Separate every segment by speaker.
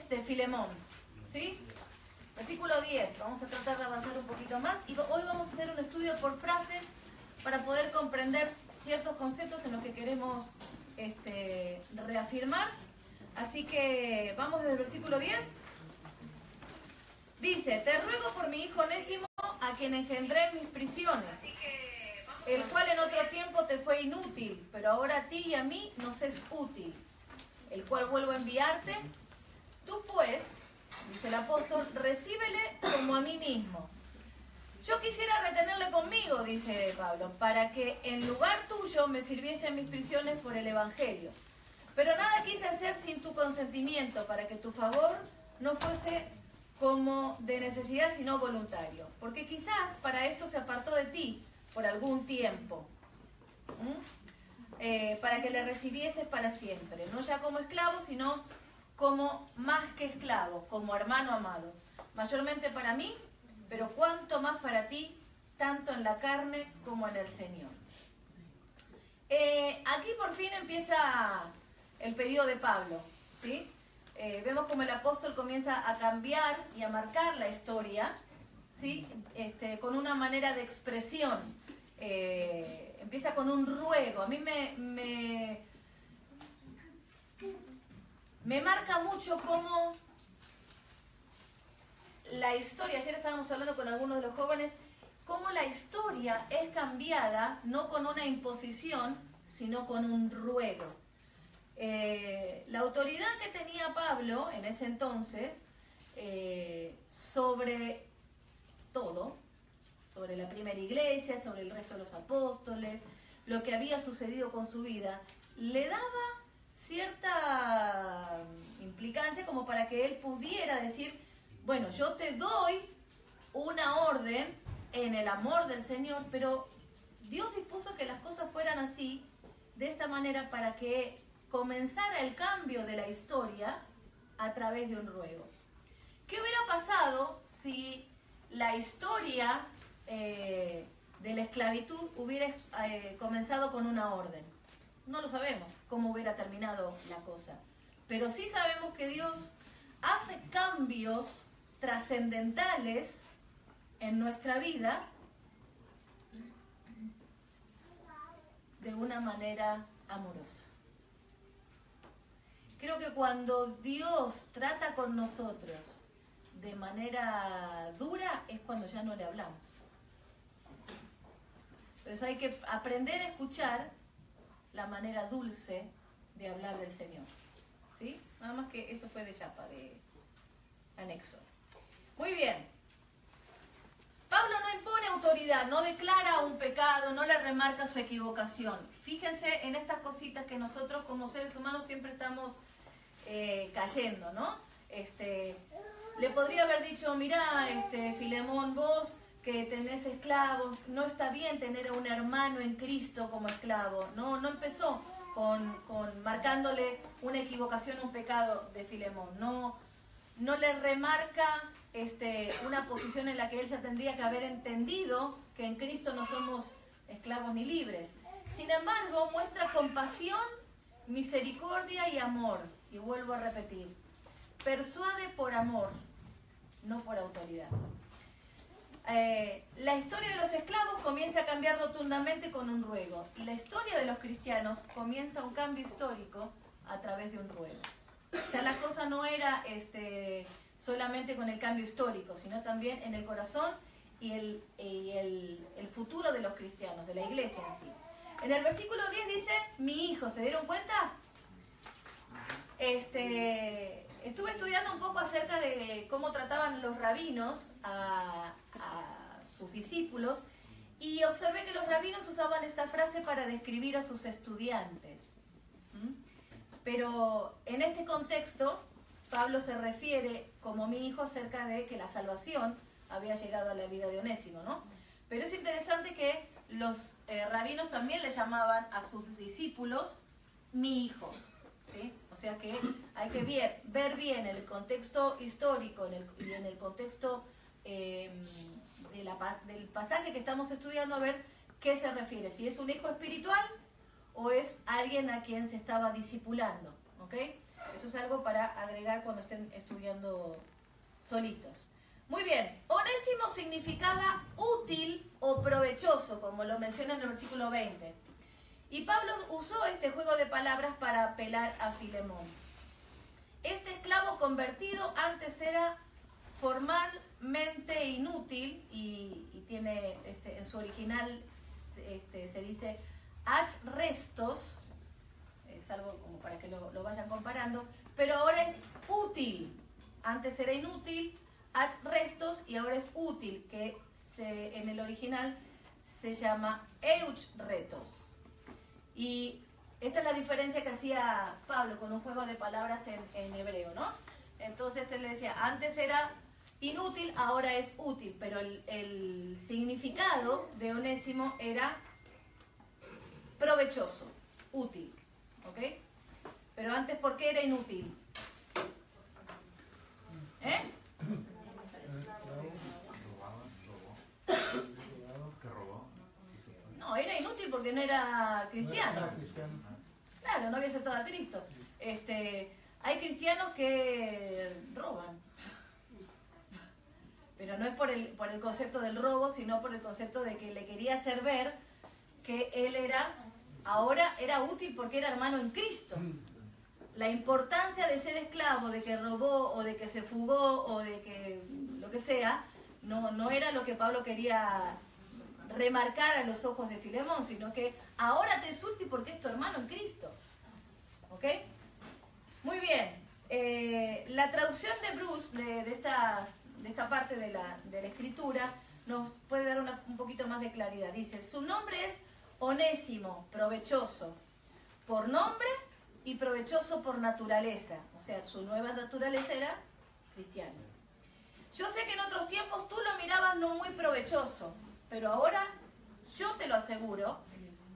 Speaker 1: 10 de Filemón, ¿sí? Versículo 10, vamos a tratar de avanzar un poquito más y hoy vamos a hacer un estudio por frases para poder comprender ciertos conceptos en los que queremos reafirmar. Así que vamos desde el versículo 10. Dice, te ruego por mi hijo Onésimo, a quien engendré en mis prisiones, el cual en otro tiempo te fue inútil, pero ahora a ti y a mí nos es útil, el cual vuelvo a enviarte. Tú pues, dice el apóstol, recíbele como a mí mismo. Yo quisiera retenerle conmigo, dice Pablo, para que en lugar tuyo me sirviese en mis prisiones por el Evangelio. Pero nada quise hacer sin tu consentimiento, para que tu favor no fuese como de necesidad, sino voluntario. Porque quizás para esto se apartó de ti por algún tiempo, para que le recibieses para siempre, no ya como esclavo, sino como más que esclavo, como hermano amado, mayormente para mí, pero cuanto más para ti, tanto en la carne como en el Señor. Aquí por fin empieza el pedido de Pablo, ¿sí? Vemos como el apóstol comienza a cambiar y a marcar la historia, ¿sí? Con una manera de expresión. Empieza con un ruego. A mí me marca mucho cómo la historia, ayer estábamos hablando con algunos de los jóvenes, cómo la historia es cambiada no con una imposición, sino con un ruego. La autoridad que tenía Pablo en ese entonces sobre todo, sobre la primera iglesia, sobre el resto de los apóstoles, lo que había sucedido con su vida, le daba cierta implicancia como para que él pudiera decir, bueno, yo te doy una orden en el amor del Señor, pero Dios dispuso que las cosas fueran así, de esta manera, para que comenzara el cambio de la historia a través de un ruego. ¿Qué hubiera pasado si la historia de la esclavitud hubiera comenzado con una orden? No lo sabemos cómo hubiera terminado la cosa, pero sí sabemos que Dios hace cambios trascendentales en nuestra vida de una manera amorosa. Creo que cuando Dios trata con nosotros de manera dura es cuando ya no le hablamos. Entonces hay que aprender a escuchar la manera dulce de hablar del Señor, ¿sí? Nada más que eso fue de chapa, de anexo. Muy bien. Pablo no impone autoridad, no declara un pecado, no le remarca su equivocación. Fíjense en estas cositas que nosotros como seres humanos siempre estamos cayendo, ¿no? Le podría haber dicho, mirá, Filemón, vos que tenés esclavos, no está bien tener a un hermano en Cristo como esclavo. No empezó con marcándole una equivocación, un pecado de Filemón. No le remarca una posición en la que él ya tendría que haber entendido que en Cristo no somos esclavos ni libres. Sin embargo, muestra compasión, misericordia y amor. Y vuelvo a repetir, persuade por amor, no por autoridad. La historia de los esclavos comienza a cambiar rotundamente con un ruego. Y la historia de los cristianos comienza un cambio histórico a través de un ruego. Ya la cosa no era solamente con el cambio histórico, sino también en el corazón y el futuro de los cristianos, de la iglesia en sí. En el versículo 10 dice, mi hijo, ¿se dieron cuenta? Estuve estudiando un poco acerca de cómo trataban los rabinos a sus discípulos y observé que los rabinos usaban esta frase para describir a sus estudiantes. Pero en este contexto, Pablo se refiere como mi hijo acerca de que la salvación había llegado a la vida de Onésimo, ¿no? Pero es interesante que los rabinos también le llamaban a sus discípulos mi hijo, ¿sí? O sea que hay que ver bien el contexto histórico y en el contexto del pasaje que estamos estudiando, a ver qué se refiere, si es un hijo espiritual o es alguien a quien se estaba discipulando, ¿ok? Esto esto es algo para agregar cuando estén estudiando solitos. Muy bien, onésimo significaba útil o provechoso, como lo menciona en el versículo 20. Y Pablo usó este juego de palabras para apelar a Filemón. Este esclavo convertido antes era formalmente inútil y tiene en su original se dice ach restos, es algo como para que lo vayan comparando, pero ahora es útil. Antes era inútil, ach restos, y ahora es útil, que en el original se llama euch retos. Y esta es la diferencia que hacía Pablo con un juego de palabras en hebreo, ¿no? Entonces él decía, antes era inútil, ahora es útil, pero el significado de onésimo era provechoso, útil, ¿ok? Pero antes, ¿por qué era inútil? ¿Eh? No, era inútil porque no era cristiano. Claro, no había aceptado a Cristo. Hay cristianos que roban. Pero no es por el concepto del robo, sino por el concepto de que le quería hacer ver que él ahora era útil porque era hermano en Cristo. La importancia de ser esclavo, de que robó o de que se fugó o de que lo que sea, no era lo que Pablo quería remarcar a los ojos de Filemón, sino que ahora te es útil porque es tu hermano en Cristo. ¿Ok? Muy bien. La traducción de Bruce de esta parte de la escritura nos puede dar un poquito más de claridad. Dice, su nombre es onésimo, provechoso por nombre y provechoso por naturaleza. O sea, su nueva naturaleza era cristiana. Yo sé que en otros tiempos tú lo mirabas no muy provechoso, pero ahora yo te lo aseguro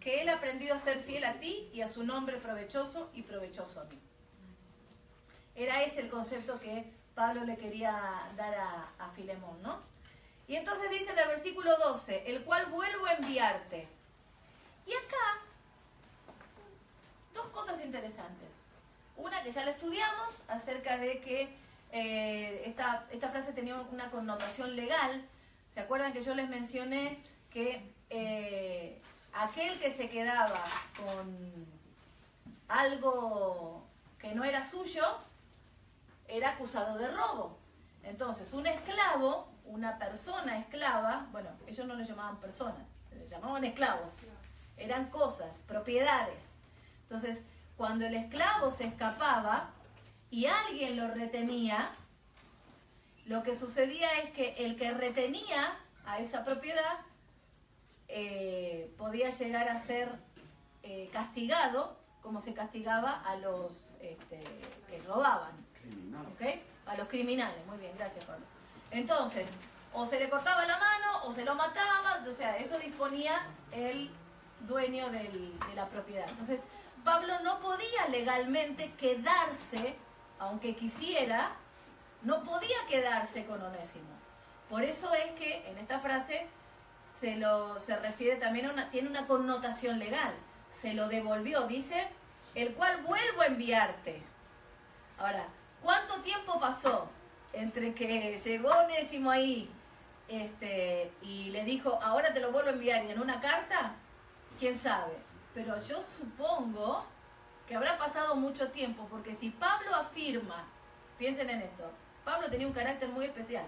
Speaker 1: que él ha aprendido a ser fiel a ti y a su nombre provechoso y provechoso a mí. Era ese el concepto que Pablo le quería dar a Filemón, ¿no? Y entonces dice en el versículo 12, el cual vuelvo a enviarte. Y acá, dos cosas interesantes. Una que ya la estudiamos, acerca de que esta frase tenía una connotación legal. ¿Se acuerdan que yo les mencioné que aquel que se quedaba con algo que no era suyo, era acusado de robo? Entonces, un esclavo, una persona esclava, bueno, ellos no le llamaban personas, le llamaban esclavos. Eran cosas, propiedades. Entonces, cuando el esclavo se escapaba y alguien lo retenía, lo que sucedía es que el que retenía a esa propiedad podía llegar a ser castigado, como se castigaba a los que robaban. ¿Okay? A los criminales. Muy bien, gracias, Pablo. Entonces, o se le cortaba la mano o se lo mataba, o sea, eso disponía el dueño de la propiedad. Entonces, Pablo no podía legalmente quedarse, aunque quisiera, no podía quedarse con Onésimo. Por eso es que en esta frase se refiere también tiene una connotación legal. Se lo devolvió, dice, el cual vuelvo a enviarte. Ahora, ¿cuánto tiempo pasó entre que llegó Onésimo ahí y le dijo, ahora te lo vuelvo a enviar, y en una carta? ¿Quién sabe? Pero yo supongo que habrá pasado mucho tiempo, porque si Pablo afirma, piensen en esto, Pablo tenía un carácter muy especial.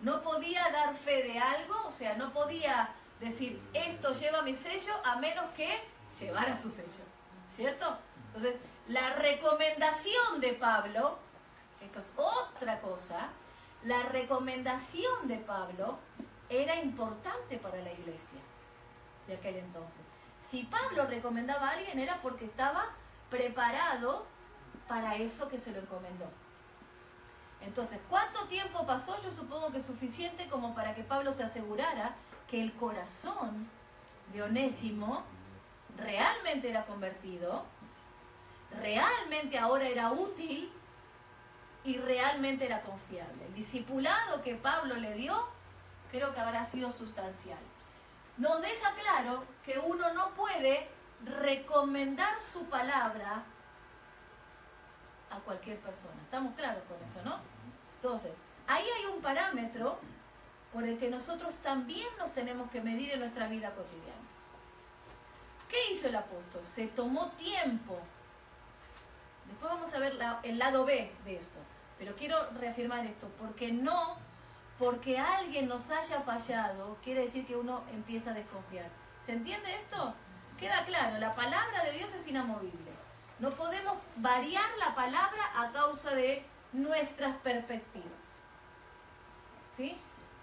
Speaker 1: No podía dar fe de algo, o sea, no podía decir, esto lleva mi sello, a menos que llevara su sello, ¿cierto? Entonces, la recomendación de Pablo, esto es otra cosa, la recomendación de Pablo era importante para la iglesia de aquel entonces. Si Pablo recomendaba a alguien era porque estaba preparado para eso que se lo encomendó. Entonces, ¿cuánto tiempo pasó? Yo supongo que es suficiente como para que Pablo se asegurara que el corazón de Onésimo realmente era convertido, realmente ahora era útil y realmente era confiable. El discipulado que Pablo le dio, creo que habrá sido sustancial. Nos deja claro que uno no puede recomendar su palabra a cualquier persona. ¿Estamos claros con eso, no? Entonces, ahí hay un parámetro por el que nosotros también nos tenemos que medir en nuestra vida cotidiana. ¿Qué hizo el apóstol? Se tomó tiempo. Después vamos a ver el lado B de esto. Pero quiero reafirmar esto, porque alguien nos haya fallado, quiere decir que uno empieza a desconfiar. ¿Se entiende esto? Queda claro, la palabra de Dios es inamovible. No podemos variar la palabra a causa de nuestras perspectivas. ¿Sí?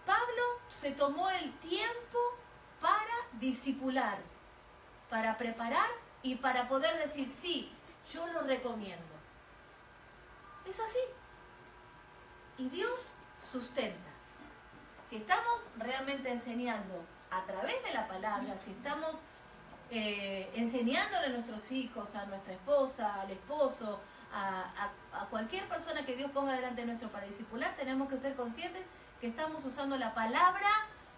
Speaker 1: Pablo se tomó el tiempo para discipular, para preparar y para poder decir, sí, yo lo recomiendo. Es así. Y Dios sustenta. Si estamos realmente enseñando a través de la palabra, si estamos enseñándole a nuestros hijos, a nuestra esposa, al esposo, a cualquier persona que Dios ponga delante nuestro para discipular, tenemos que ser conscientes que estamos usando la palabra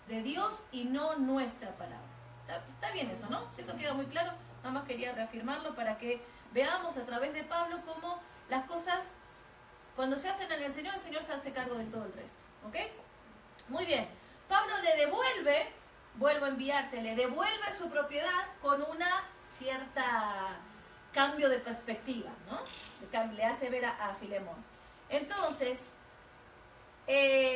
Speaker 1: de Dios y no nuestra palabra. ¿Está bien eso, no? Eso queda muy claro. Nada más quería reafirmarlo para que veamos a través de Pablo cómo las cosas, cuando se hacen en el Señor se hace cargo de todo el resto. ¿Ok? Muy bien. Pablo le devuelve, vuelvo a enviarte, le devuelve su propiedad con una cierta cambio de perspectiva, ¿no? Le hace ver a Filemón. Entonces, era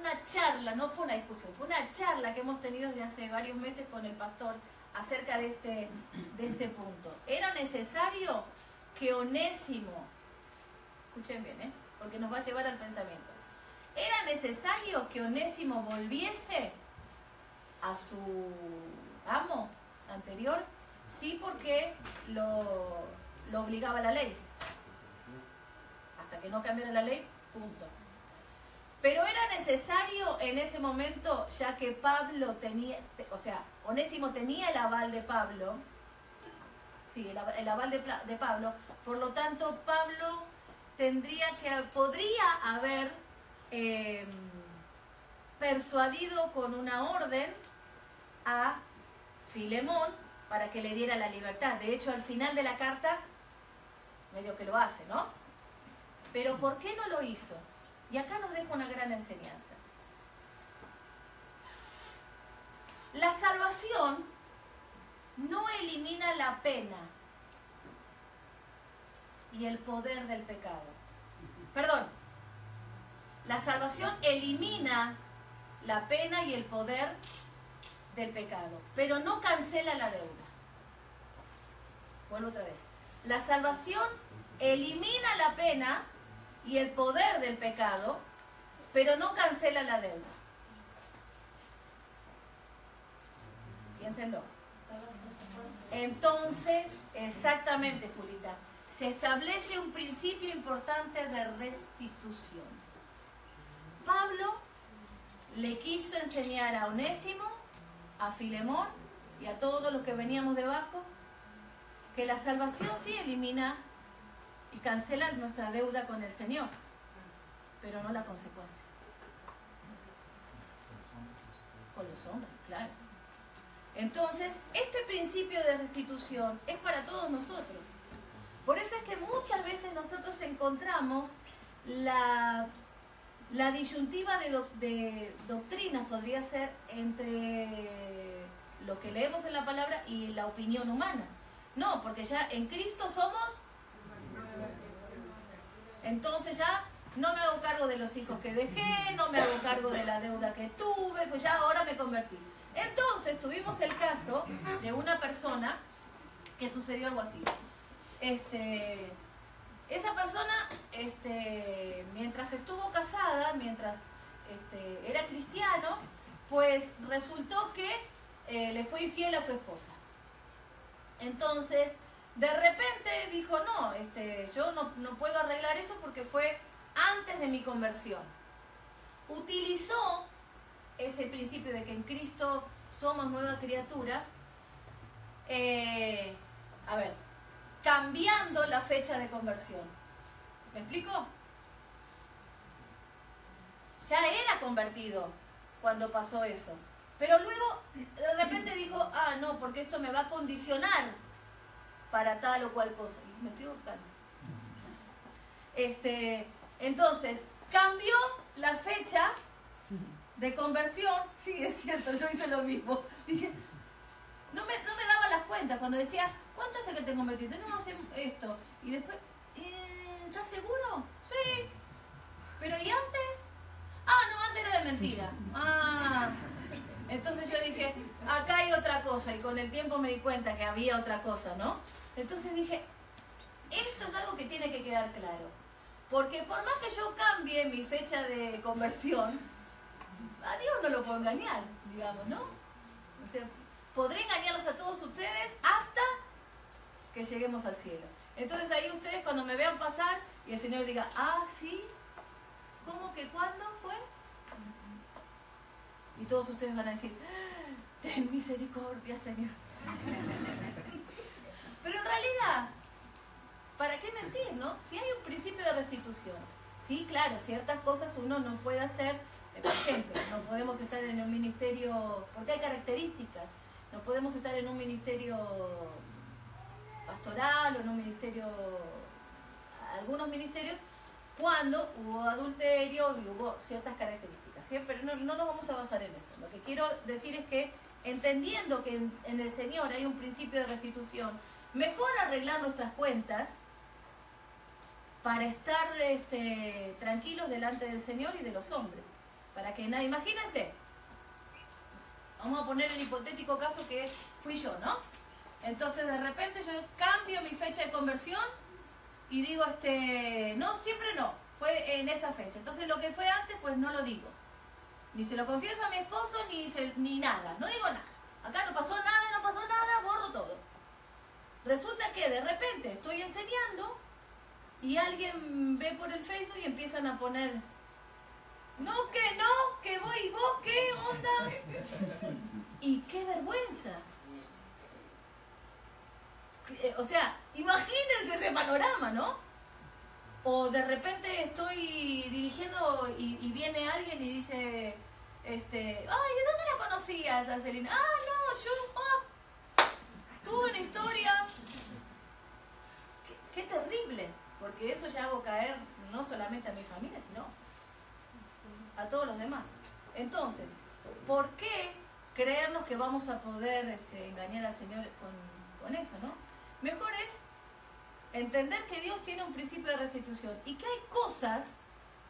Speaker 1: una charla, no fue una discusión, fue una charla que hemos tenido desde hace varios meses con el pastor acerca de este punto. Era necesario que Onésimo, escuchen bien, porque nos va a llevar al pensamiento, era necesario que Onésimo volviese a su amo anterior, sí, porque lo obligaba la ley. Hasta que no cambiara la ley, punto. Pero era necesario en ese momento, ya que Pablo tenía, Onésimo tenía el aval de Pablo, sí, el aval de Pablo, por lo tanto Pablo podría haber persuadido con una orden a Filemón para que le diera la libertad. De hecho, al final de la carta, medio que lo hace, ¿no? Pero ¿por qué no lo hizo? Y acá nos deja una gran enseñanza. La salvación no elimina la pena y el poder del pecado. Perdón, la salvación elimina la pena y el poder del pecado, pero no cancela la deuda. Vuelvo otra vez. La salvación elimina la pena y el poder del pecado, pero no cancela la deuda. Piénsenlo. Entonces, exactamente, Julita, se establece un principio importante de restitución. Pablo le quiso enseñar a Onésimo, a Filemón y a todos los que veníamos debajo, que la salvación sí elimina y cancela nuestra deuda con el Señor, pero no la consecuencia. Con los hombres, claro. Entonces, este principio de restitución es para todos nosotros. Por eso es que muchas veces nosotros encontramos la disyuntiva de doctrinas, podría ser, entre lo que leemos en la palabra y la opinión humana. No, porque ya en Cristo somos... Entonces ya no me hago cargo de los hijos que dejé, no me hago cargo de la deuda que tuve, pues ya ahora me convertí. Entonces tuvimos el caso de una persona que sucedió algo así. Esa persona, mientras estuvo casada, mientras era cristiano, pues resultó que le fue infiel a su esposa. Entonces, de repente dijo, no, yo no puedo arreglar eso porque fue antes de mi conversión. Utilizó ese principio de que en Cristo somos nueva criatura, cambiando la fecha de conversión. ¿Me explico? Ya era convertido cuando pasó eso, Pero luego, de repente dijo, ah, no, porque esto me va a condicionar para tal o cual cosa. Y me estoy buscando. Entonces, cambió la fecha de conversión. Sí, es cierto, yo hice lo mismo. Dije, no me daba las cuentas cuando decía, ¿cuánto hace que te convertiste? No, hace esto. Y después, ¿estás seguro? Sí. ¿Pero y antes? Ah, no, antes era de mentira. Ah. Entonces yo dije, acá hay otra cosa. Y con el tiempo me di cuenta que había otra cosa, ¿no? Entonces dije, esto es algo que tiene que quedar claro. Porque por más que yo cambie mi fecha de conversión, a Dios no lo puedo engañar, digamos, ¿no? O sea, podré engañarlos a todos ustedes hasta que lleguemos al cielo. Entonces ahí ustedes cuando me vean pasar y el Señor diga, ah, sí, ¿cómo que cuándo fue? Y todos ustedes van a decir, ten misericordia, Señor. Pero en realidad, ¿para qué mentir, no? Si hay un principio de restitución. Sí, claro, ciertas cosas uno no puede hacer. Por ejemplo, no podemos estar en un ministerio, porque hay características. No podemos estar en un ministerio pastoral o en un ministerio, algunos ministerios, cuando hubo adulterio y hubo ciertas características. ¿Sí? Pero no nos vamos a basar en eso. Lo que quiero decir es que, entendiendo que en el Señor hay un principio de restitución, mejor arreglar nuestras cuentas para estar tranquilos delante del Señor y de los hombres. Para que nadie, imagínense, vamos a poner el hipotético caso que fui yo, ¿no? Entonces de repente yo cambio mi fecha de conversión y digo, no, siempre no, fue en esta fecha. Entonces lo que fue antes, pues no lo digo. Ni se lo confieso a mi esposo, ni nada, no digo nada. Acá no pasó nada, borro todo. Resulta que de repente estoy enseñando y alguien ve por el Facebook y empiezan a poner, no, que voy, vos, ¿qué onda? Y qué vergüenza. O sea, imagínense ese panorama, ¿no? O de repente estoy dirigiendo y viene alguien y dice, ay, ¿de dónde la conocías, Celina? Ah, no, yo tuve una historia. Qué terrible, porque eso ya hago caer no solamente a mi familia, sino a todos los demás. Entonces, ¿por qué creernos que vamos a poder engañar al Señor con eso, no? Mejor es entender que Dios tiene un principio de restitución y que hay cosas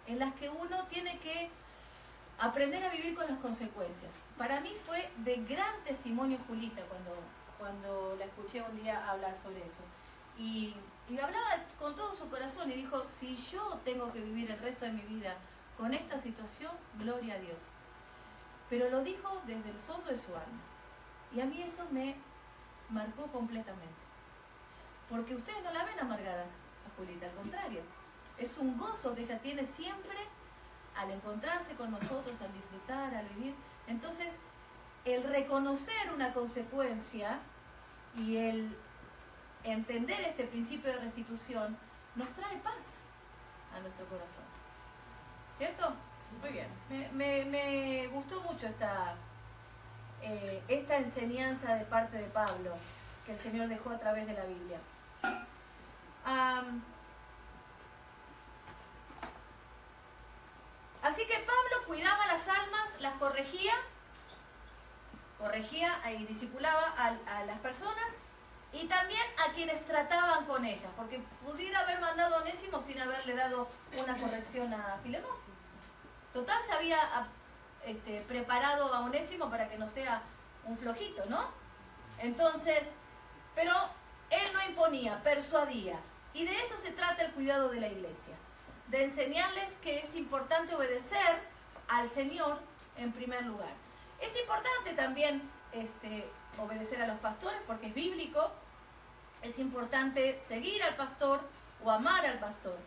Speaker 1: en las que uno tiene que aprender a vivir con las consecuencias. Para mí fue de gran testimonio Julita cuando la escuché un día hablar sobre eso. Y hablaba con todo su corazón y dijo, si yo tengo que vivir el resto de mi vida con esta situación, gloria a Dios. Pero lo dijo desde el fondo de su alma. Y a mí eso me marcó completamente. Porque ustedes no la ven amargada a Julita, al contrario. Es un gozo que ella tiene siempre al encontrarse con nosotros, al disfrutar, al vivir. Entonces, el reconocer una consecuencia y el entender este principio de restitución nos trae paz a nuestro corazón. ¿Cierto? Muy bien. Me gustó mucho esta enseñanza de parte de Pablo que el Señor dejó a través de la Biblia. Así que Pablo cuidaba las almas, las corregía y discipulaba a las personas y también a quienes trataban con ellas, porque pudiera haber mandado a Onésimo sin haberle dado una corrección a Filemón. Total, ya había preparado a Onésimo para que no sea un flojito, ¿no? Entonces, pero él no imponía, persuadía. Y de eso se trata el cuidado de la iglesia. De enseñarles que es importante obedecer al Señor en primer lugar. Es importante también obedecer a los pastores porque es bíblico. Es importante seguir al pastor o amar al pastor.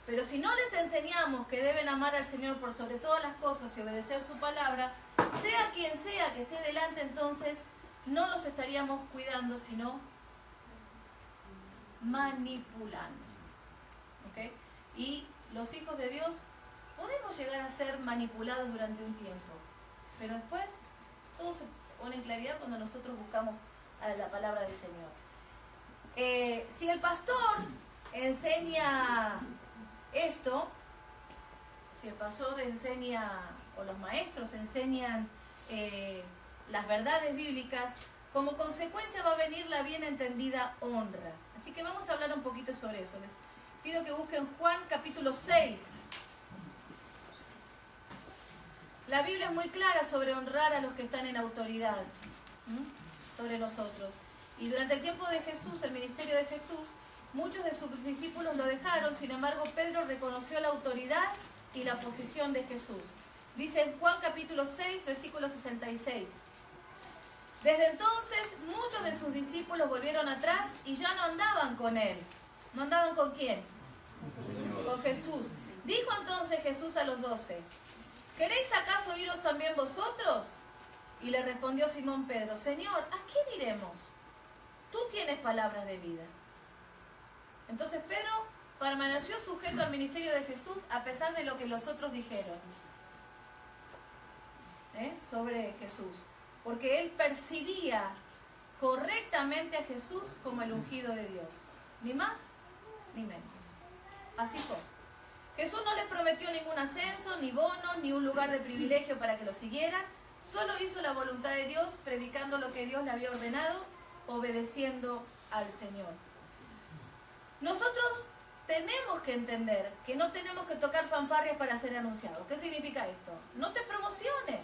Speaker 1: Pero si no les enseñamos que deben amar al Señor por sobre todas las cosas y obedecer su palabra, sea quien sea que esté delante, entonces no los estaríamos cuidando, sino manipulando. ¿Okay? Y los hijos de Dios podemos llegar a ser manipulados durante un tiempo, pero después todo se pone en claridad cuando nosotros buscamos a la palabra del Señor. Si el pastor enseña esto, si el pastor enseña, o los maestros enseñan las verdades bíblicas, como consecuencia va a venir la bien entendida honra. Así que vamos a hablar un poquito sobre eso. Les pido que busquen Juan capítulo 6. La Biblia es muy clara sobre honrar a los que están en autoridad sobre nosotros. Y durante el tiempo de Jesús, el ministerio de Jesús, muchos de sus discípulos lo dejaron. Sin embargo, Pedro reconoció la autoridad y la posición de Jesús. Dice en Juan capítulo 6, versículo 66. Desde entonces, muchos de sus discípulos volvieron atrás y ya no andaban con él. ¿No andaban con quién? Con Jesús. Dijo entonces Jesús a los 12, ¿queréis acaso iros también vosotros? Y le respondió Simón Pedro, Señor, ¿a quién iremos? Tú tienes palabras de vida. Entonces Pedro permaneció sujeto al ministerio de Jesús a pesar de lo que los otros dijeron sobre Jesús. Porque él percibía correctamente a Jesús como el ungido de Dios. Ni más, ni menos. Así fue. Jesús no les prometió ningún ascenso, ni bonos, ni un lugar de privilegio para que lo siguieran. Solo hizo la voluntad de Dios, predicando lo que Dios le había ordenado, obedeciendo al Señor. Nosotros tenemos que entender que no tenemos que tocar fanfarrias para ser anunciados. ¿Qué significa esto? No te promociones.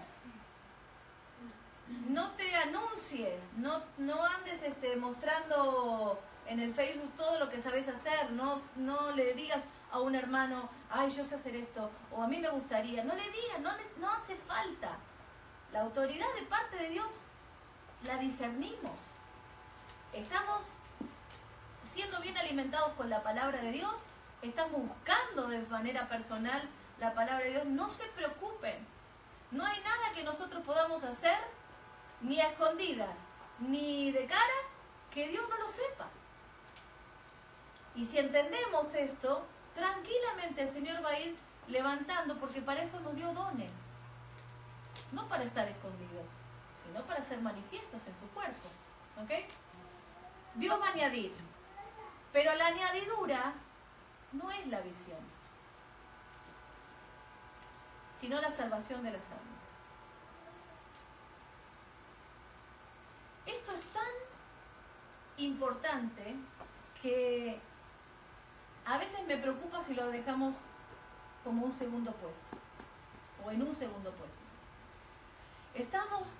Speaker 1: No te anuncies, no andes mostrando en el Facebook todo lo que sabes hacer, no le digas a un hermano, ay, yo sé hacer esto, o a mí me gustaría, no le digas, no hace falta. La autoridad de parte de Dios la discernimos. Estamos siendo bien alimentados con la palabra de Dios, estamos buscando de manera personal la palabra de Dios, no se preocupen. No hay nada que nosotros podamos hacer ni a escondidas, ni de cara, que Dios no lo sepa. Y si entendemos esto, tranquilamente el Señor va a ir levantando, porque para eso nos dio dones. No para estar escondidos, sino para ser manifiestos en su cuerpo. ¿Ok? Dios va a añadir, pero la añadidura no es la visión, sino la salvación de las almas. Esto es tan importante que a veces me preocupa si lo dejamos como un segundo puesto o en un segundo puesto. Estamos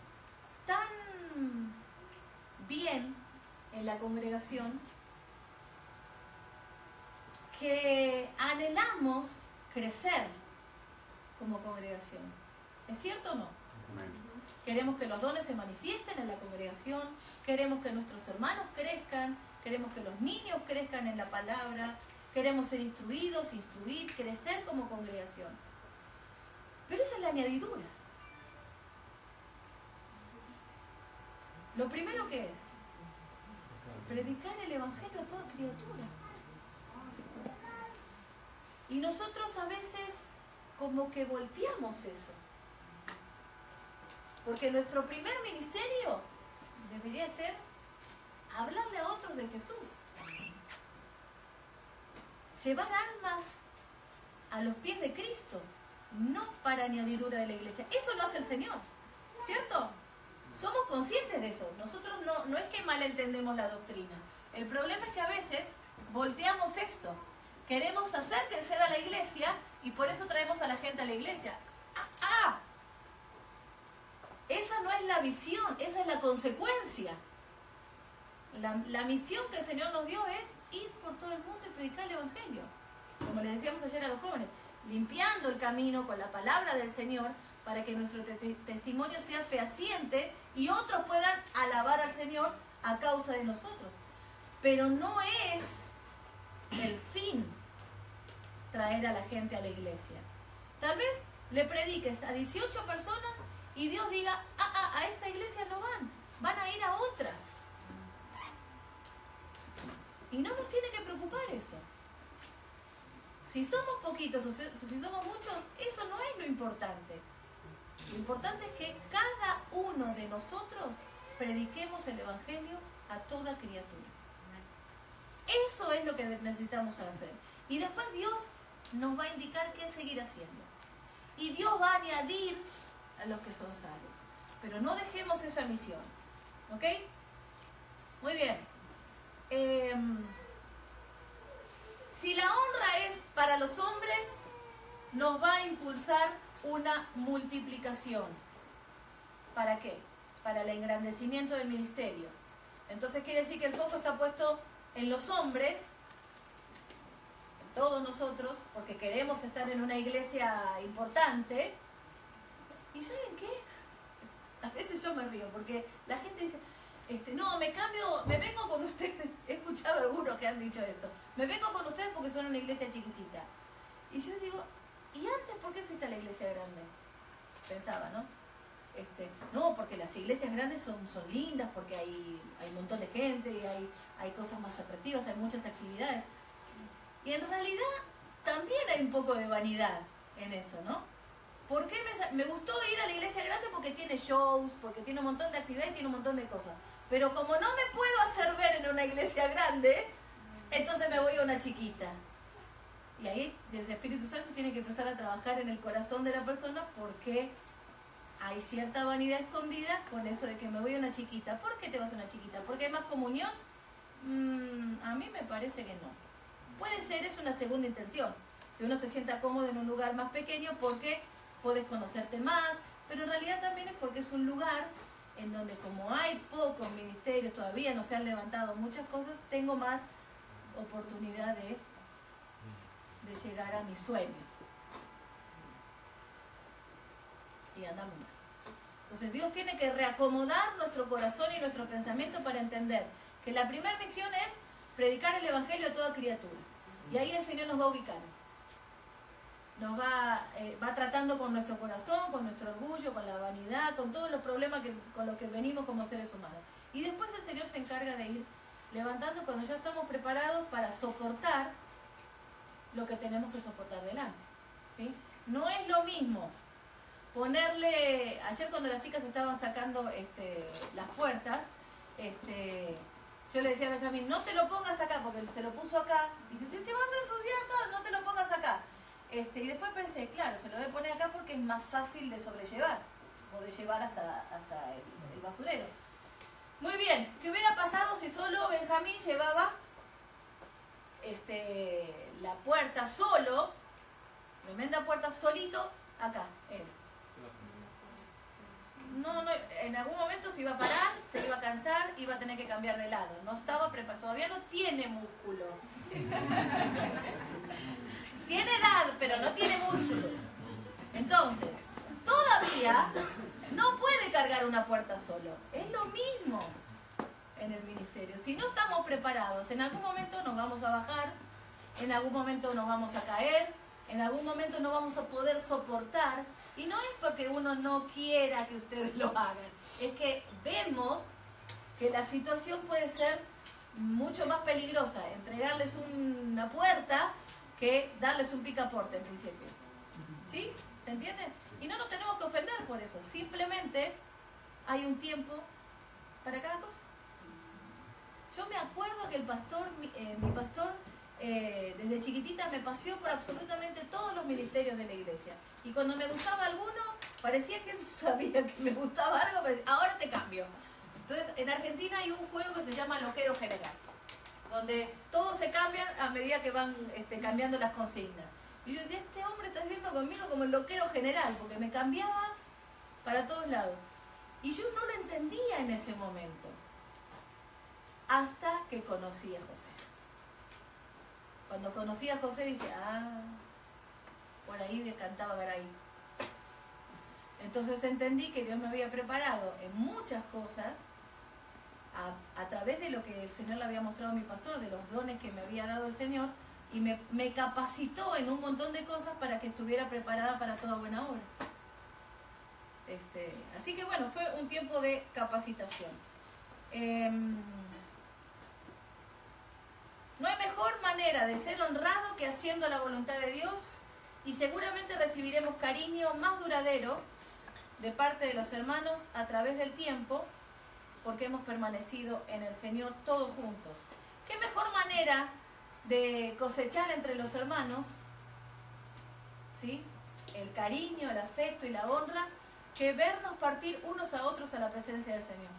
Speaker 1: tan bien en la congregación que anhelamos crecer como congregación. ¿Es cierto o no? Queremos que los dones se manifiesten en la congregación, queremos que nuestros hermanos crezcan, queremos que los niños crezcan en la palabra, queremos ser instruidos, instruir, crecer como congregación. Pero esa es la añadidura. Lo primero que es predicar el evangelio a toda criatura. Y nosotros a veces como que volteamos eso. Porque nuestro primer ministerio debería ser hablarle a otros de Jesús. Llevar almas a los pies de Cristo, no para añadidura de la iglesia. Eso lo hace el Señor, ¿cierto? Somos conscientes de eso. Nosotros no es que malentendemos la doctrina. El problema es que a veces volteamos esto. Queremos hacer crecer a la iglesia y por eso traemos a la gente a la iglesia. Esa no es la visión, esa es la consecuencia. La misión que el Señor nos dio es ir por todo el mundo y predicar el evangelio. Como les decíamos ayer a los jóvenes, limpiando el camino con la palabra del Señor para que nuestro testimonio sea fehaciente y otros puedan alabar al Señor a causa de nosotros. Pero no es el fin traer a la gente a la iglesia. Tal vez le prediques a 18 personas y Dios diga, a esta iglesia no van a ir a otras. Y no nos tiene que preocupar eso. Si somos poquitos o si somos muchos, eso no es lo importante. Lo importante es que cada uno de nosotros prediquemos el Evangelio a toda criatura. Eso es lo que necesitamos hacer. Y después Dios nos va a indicar qué seguir haciendo. Y Dios va a añadir a los que son salvos. Pero no dejemos esa misión. ¿Ok? Muy bien. Si la honra es para los hombres, nos va a impulsar una multiplicación. ¿Para qué? Para el engrandecimiento del ministerio. Entonces quiere decir que el foco está puesto en los hombres, en todos nosotros, porque queremos estar en una iglesia importante. ¿Y saben qué? A veces yo me río, porque la gente dice, no, me vengo con ustedes. He escuchado algunos que han dicho esto. Me vengo con ustedes porque son una iglesia chiquitita. Y yo digo, ¿y antes por qué fuiste a la iglesia grande? Pensaba, ¿no? No, porque las iglesias grandes son lindas, porque hay un montón de gente, y hay cosas más atractivas, hay muchas actividades. Y en realidad también hay un poco de vanidad en eso, ¿no? ¿Por qué me gustó ir a la iglesia grande? Porque tiene shows, porque tiene un montón de actividades, tiene un montón de cosas. Pero como no me puedo hacer ver en una iglesia grande, entonces me voy a una chiquita. Y ahí, desde Espíritu Santo, tiene que empezar a trabajar en el corazón de la persona, porque hay cierta vanidad escondida con eso de que me voy a una chiquita. ¿Por qué te vas a una chiquita? ¿Porque hay más comunión? A mí me parece que no. Puede ser, es una segunda intención, que uno se sienta cómodo en un lugar más pequeño porque puedes conocerte más, pero en realidad también es porque es un lugar en donde, como hay pocos ministerios, todavía no se han levantado muchas cosas, tengo más oportunidad de llegar a mis sueños. Y andamos mal. Entonces Dios tiene que reacomodar nuestro corazón y nuestro pensamiento para entender que la primera misión es predicar el Evangelio a toda criatura. Y ahí el Señor nos va ubicando. Nos va tratando con nuestro corazón, con nuestro orgullo, con la vanidad, con todos los problemas con los que venimos como seres humanos. Y después el Señor se encarga de ir levantando cuando ya estamos preparados para soportar lo que tenemos que soportar delante. ¿Sí? No es lo mismo ponerle, ayer cuando las chicas estaban sacando las puertas, yo le decía a Benjamín, no te lo pongas acá, porque se lo puso acá, y yo decía, te vas a ensuciar todo, no te lo pongas acá. Y después pensé, claro, se lo voy a poner acá porque es más fácil de sobrellevar, o de llevar hasta el basurero. Muy bien, ¿qué hubiera pasado si solo Benjamín llevaba la puerta solo, tremenda puerta solito, acá, él? No, en algún momento se iba a parar, se iba a cansar, iba a tener que cambiar de lado. No estaba preparado, todavía no tiene músculos. Tiene edad, pero no tiene músculos. Entonces, todavía no puede cargar una puerta solo. Es lo mismo en el ministerio. Si no estamos preparados, en algún momento nos vamos a bajar, en algún momento nos vamos a caer, en algún momento no vamos a poder soportar. Y no es porque uno no quiera que ustedes lo hagan, es que vemos que la situación puede ser mucho más peligrosa, entregarles una puerta que darles un picaporte en principio. ¿Sí? ¿Se entiende? Y no nos tenemos que ofender por eso, simplemente hay un tiempo para cada cosa. Yo me acuerdo que mi pastor, desde chiquitita me paseó por absolutamente todos los ministerios de la iglesia. Y cuando me gustaba alguno, parecía que él sabía que me gustaba algo, pero ahora te cambio. Entonces, en Argentina hay un juego que se llama Loquero General, donde todos se cambian a medida que van cambiando las consignas. Y yo decía, este hombre está haciendo conmigo como el loquero general, porque me cambiaba para todos lados. Y yo no lo entendía en ese momento, hasta que conocí a José. Cuando conocí a José dije, por ahí me cantaba Garay. Entonces entendí que Dios me había preparado en muchas cosas a través de lo que el Señor le había mostrado a mi pastor, de los dones que me había dado el Señor, y me capacitó en un montón de cosas para que estuviera preparada para toda buena obra. Así que bueno, fue un tiempo de capacitación. No hay mejor manera de ser honrado que haciendo la voluntad de Dios, y seguramente recibiremos cariño más duradero de parte de los hermanos a través del tiempo, porque hemos permanecido en el Señor todos juntos. ¿Qué mejor manera de cosechar entre los hermanos, ¿sí?, el cariño, el afecto y la honra, que vernos partir unos a otros a la presencia del Señor?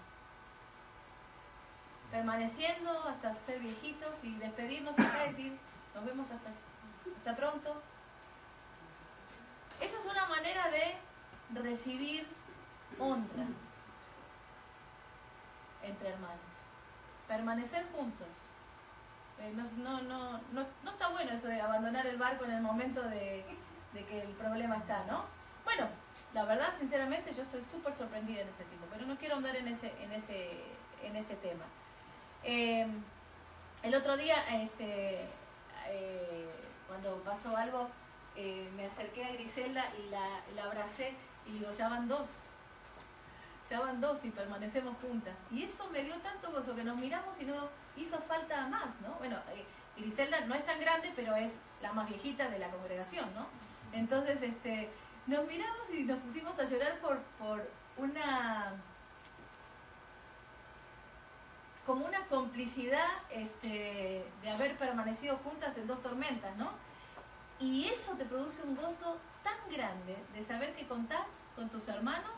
Speaker 1: Permaneciendo hasta ser viejitos y despedirnos acá y decir, nos vemos hasta pronto. Esa es una manera de recibir honra entre hermanos. Permanecer juntos. No está bueno eso de abandonar el barco en el momento de que el problema está, ¿no? Bueno, la verdad, sinceramente, yo estoy súper sorprendida en este tipo, pero no quiero andar en ese tema. El otro día, cuando pasó algo, me acerqué a Griselda y la abracé y digo, ya van dos y permanecemos juntas. Y eso me dio tanto gozo que nos miramos y no hizo falta más, ¿no? Bueno, Griselda no es tan grande, pero es la más viejita de la congregación, ¿no? Entonces, nos miramos y nos pusimos a llorar por como una complicidad de haber permanecido juntas en dos tormentas, ¿no? Y eso te produce un gozo tan grande de saber que contás con tus hermanos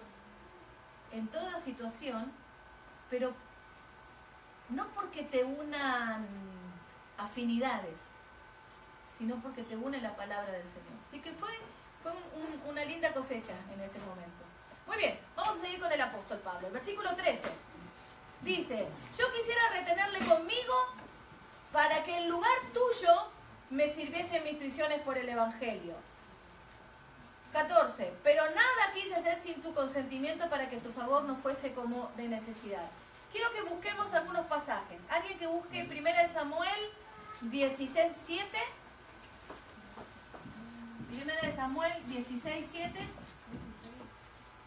Speaker 1: en toda situación, pero no porque te unan afinidades, sino porque te une la palabra del Señor. Así que fue una linda cosecha en ese momento. Muy bien, vamos a seguir con el apóstol Pablo. El versículo 13 dice, yo quisiera retenerle conmigo para que en lugar tuyo me sirviese en mis prisiones por el Evangelio. 14. Pero nada quise hacer sin tu consentimiento para que tu favor no fuese como de necesidad. Quiero que busquemos algunos pasajes. Alguien que busque 1 Samuel 16:7. 1 Samuel 16:7.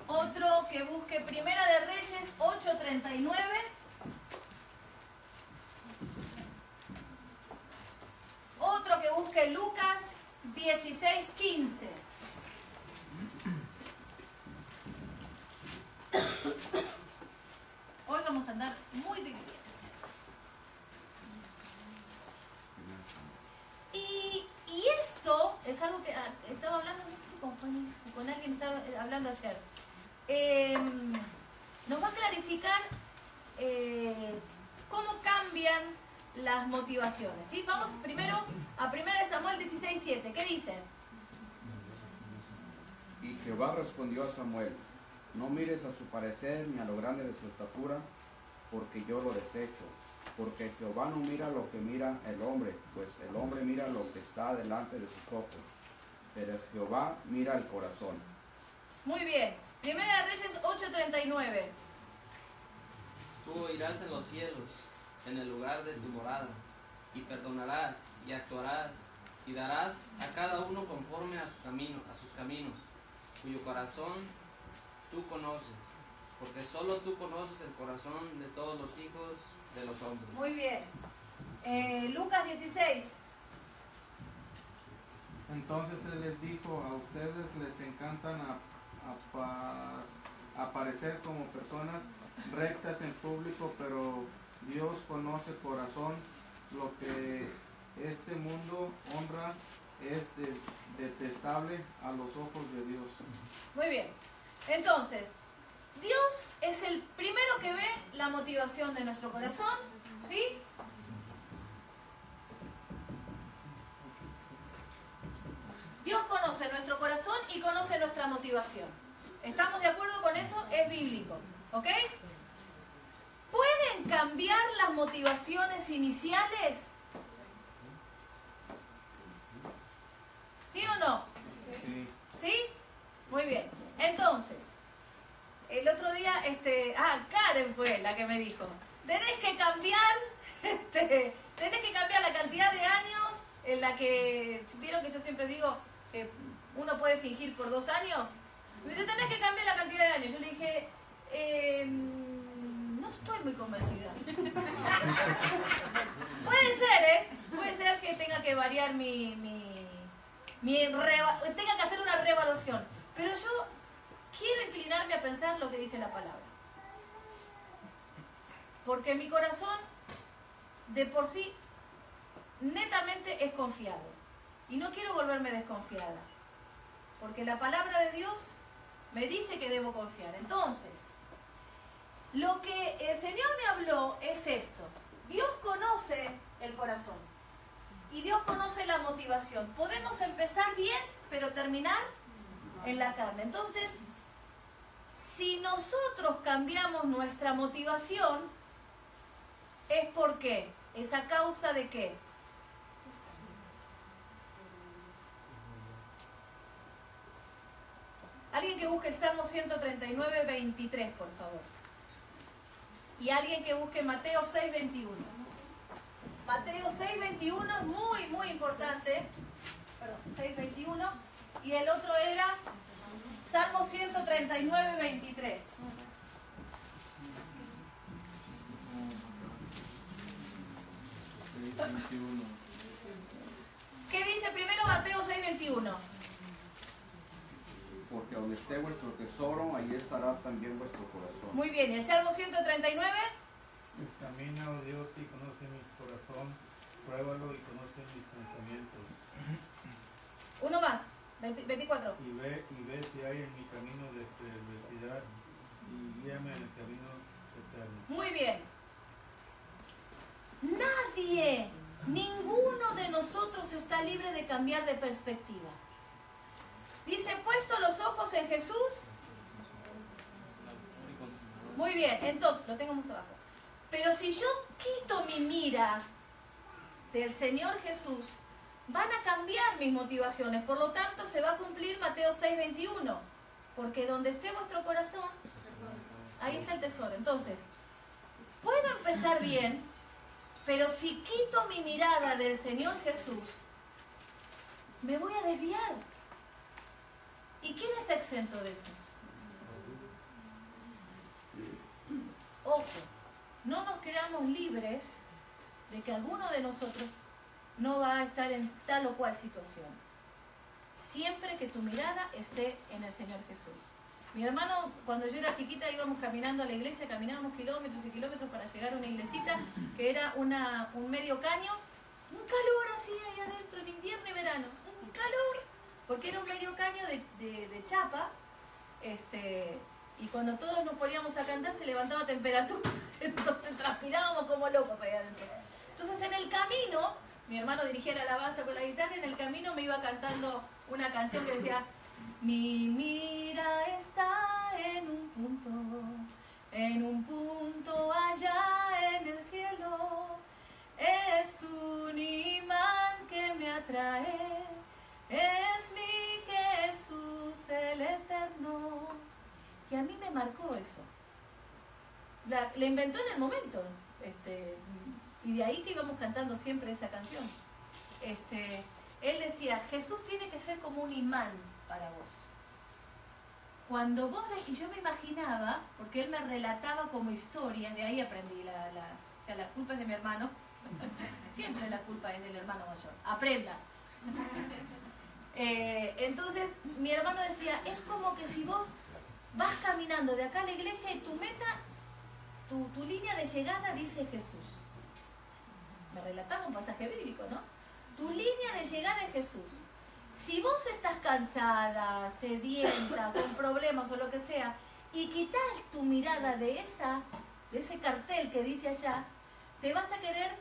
Speaker 1: Otro que busque 1 de Reyes 8:39. Otro que busque Lucas 16:15. Hoy vamos a andar muy biblianos. Y esto es algo que estaba hablando, no sé si con alguien estaba hablando ayer. Nos va a clarificar cómo cambian las motivaciones, ¿sí? Vamos primero a 1 Samuel 16:7. ¿Qué dice?
Speaker 2: Y Jehová respondió a Samuel, no mires a su parecer ni a lo grande de su estatura, porque yo lo desecho. Porque Jehová no mira lo que mira el hombre, pues el hombre mira lo que está delante de sus ojos, pero Jehová mira el corazón.
Speaker 1: Muy bien. 1 Reyes 8:39.
Speaker 3: Tú oirás en los cielos, en el lugar de tu morada, y perdonarás, y actuarás, y darás a cada uno conforme a sus caminos, cuyo corazón tú conoces, porque solo tú conoces el corazón de todos los hijos de los hombres.
Speaker 1: Muy bien. Lucas 16.
Speaker 4: Entonces él les dijo, a ustedes les encantan aparecer como personas rectas en público, pero Dios conoce el corazón. Lo que este mundo honra es detestable a los ojos de Dios.
Speaker 1: Muy bien. Entonces, Dios es el primero que ve la motivación de nuestro corazón, ¿sí? Dios conoce nuestro corazón y conoce nuestra motivación. ¿Estamos de acuerdo con eso? Es bíblico, ¿ok? ¿Pueden cambiar las motivaciones iniciales? ¿Sí o no?
Speaker 4: Sí.
Speaker 1: ¿Sí? Muy bien. Entonces, el otro día, Karen fue la que me dijo, tenés que cambiar la cantidad de años en la que, ¿vieron que yo siempre digo que uno puede fingir por 2 años? Me dice, tenés que cambiar la cantidad de años. Yo le dije, no estoy muy convencida. Puede ser que tenga que variar tenga que hacer una reevaluación. Pero yo quiero inclinarme a pensar lo que dice la palabra. Porque mi corazón, de por sí, netamente es confiado. Y no quiero volverme desconfiada. Porque la palabra de Dios me dice que debo confiar. Entonces, lo que el Señor me habló es esto. Dios conoce el corazón. Y Dios conoce la motivación. Podemos empezar bien, pero terminar en la carne. Entonces, si nosotros cambiamos nuestra motivación, ¿es por qué? ¿Es a causa de qué? Alguien que busque el Salmo 139, 23, por favor. Y alguien que busque Mateo 6, 21. Mateo 6, 21 es muy, muy importante. Perdón, 6, 21. Y el otro era Salmo 139, 23. ¿Qué dice primero Mateo 6, 21?
Speaker 2: Porque donde esté vuestro tesoro, ahí estará también vuestro corazón.
Speaker 1: Muy bien, ¿y el Salmo 139?
Speaker 5: Examina, oh Dios, y conoce mi corazón, pruébalo y conoce mis pensamientos.
Speaker 1: Uno más, 24.
Speaker 5: Y ve si hay en mi camino de perversidad y guíame en el camino eterno.
Speaker 1: Muy bien. Nadie, ninguno de nosotros está libre de cambiar de perspectiva. Dice, puesto los ojos en Jesús. Muy bien, entonces, lo tengo más abajo. Pero si yo quito mi mira del Señor Jesús, van a cambiar mis motivaciones. Por lo tanto, se va a cumplir Mateo 6, 21. Porque donde esté vuestro corazón, ahí está el tesoro. Entonces, puedo empezar bien, pero si quito mi mirada del Señor Jesús, me voy a desviar. ¿Y quién está exento de eso? Ojo, no nos creamos libres de que alguno de nosotros no va a estar en tal o cual situación. Siempre que tu mirada esté en el Señor Jesús. Mi hermano, cuando yo era chiquita, íbamos caminando a la iglesia, caminábamos kilómetros y kilómetros para llegar a una iglesita que era un medio caño, un calor así ahí adentro, en invierno y verano, un calor, porque era un medio caño de chapa, y cuando todos nos poníamos a cantar se levantaba temperatura, entonces transpirábamos como locos ahí adentro. Entonces en el camino, mi hermano dirigía la alabanza con la guitarra, en el camino me iba cantando una canción que decía: mi mira está en un punto allá en el cielo, es un imán que me atrae, es mi Jesús el eterno. Y a mí me marcó eso. La inventó en el momento, y de ahí que íbamos cantando siempre esa canción. Él decía, Jesús tiene que ser como un imán para vos. Cuando vos, y yo me imaginaba, porque él me relataba como historia, de ahí aprendí, o sea, la culpa es de mi hermano, siempre la culpa es del hermano mayor, aprenda. Entonces, mi hermano decía, es como que si vos vas caminando de acá a la iglesia y tu meta, tu línea de llegada dice Jesús. Me relataba un pasaje bíblico, ¿no? Tu línea de llegada es Jesús. Si vos estás cansada, sedienta, con problemas o lo que sea, y quitas tu mirada de ese cartel que dice allá, te vas a querer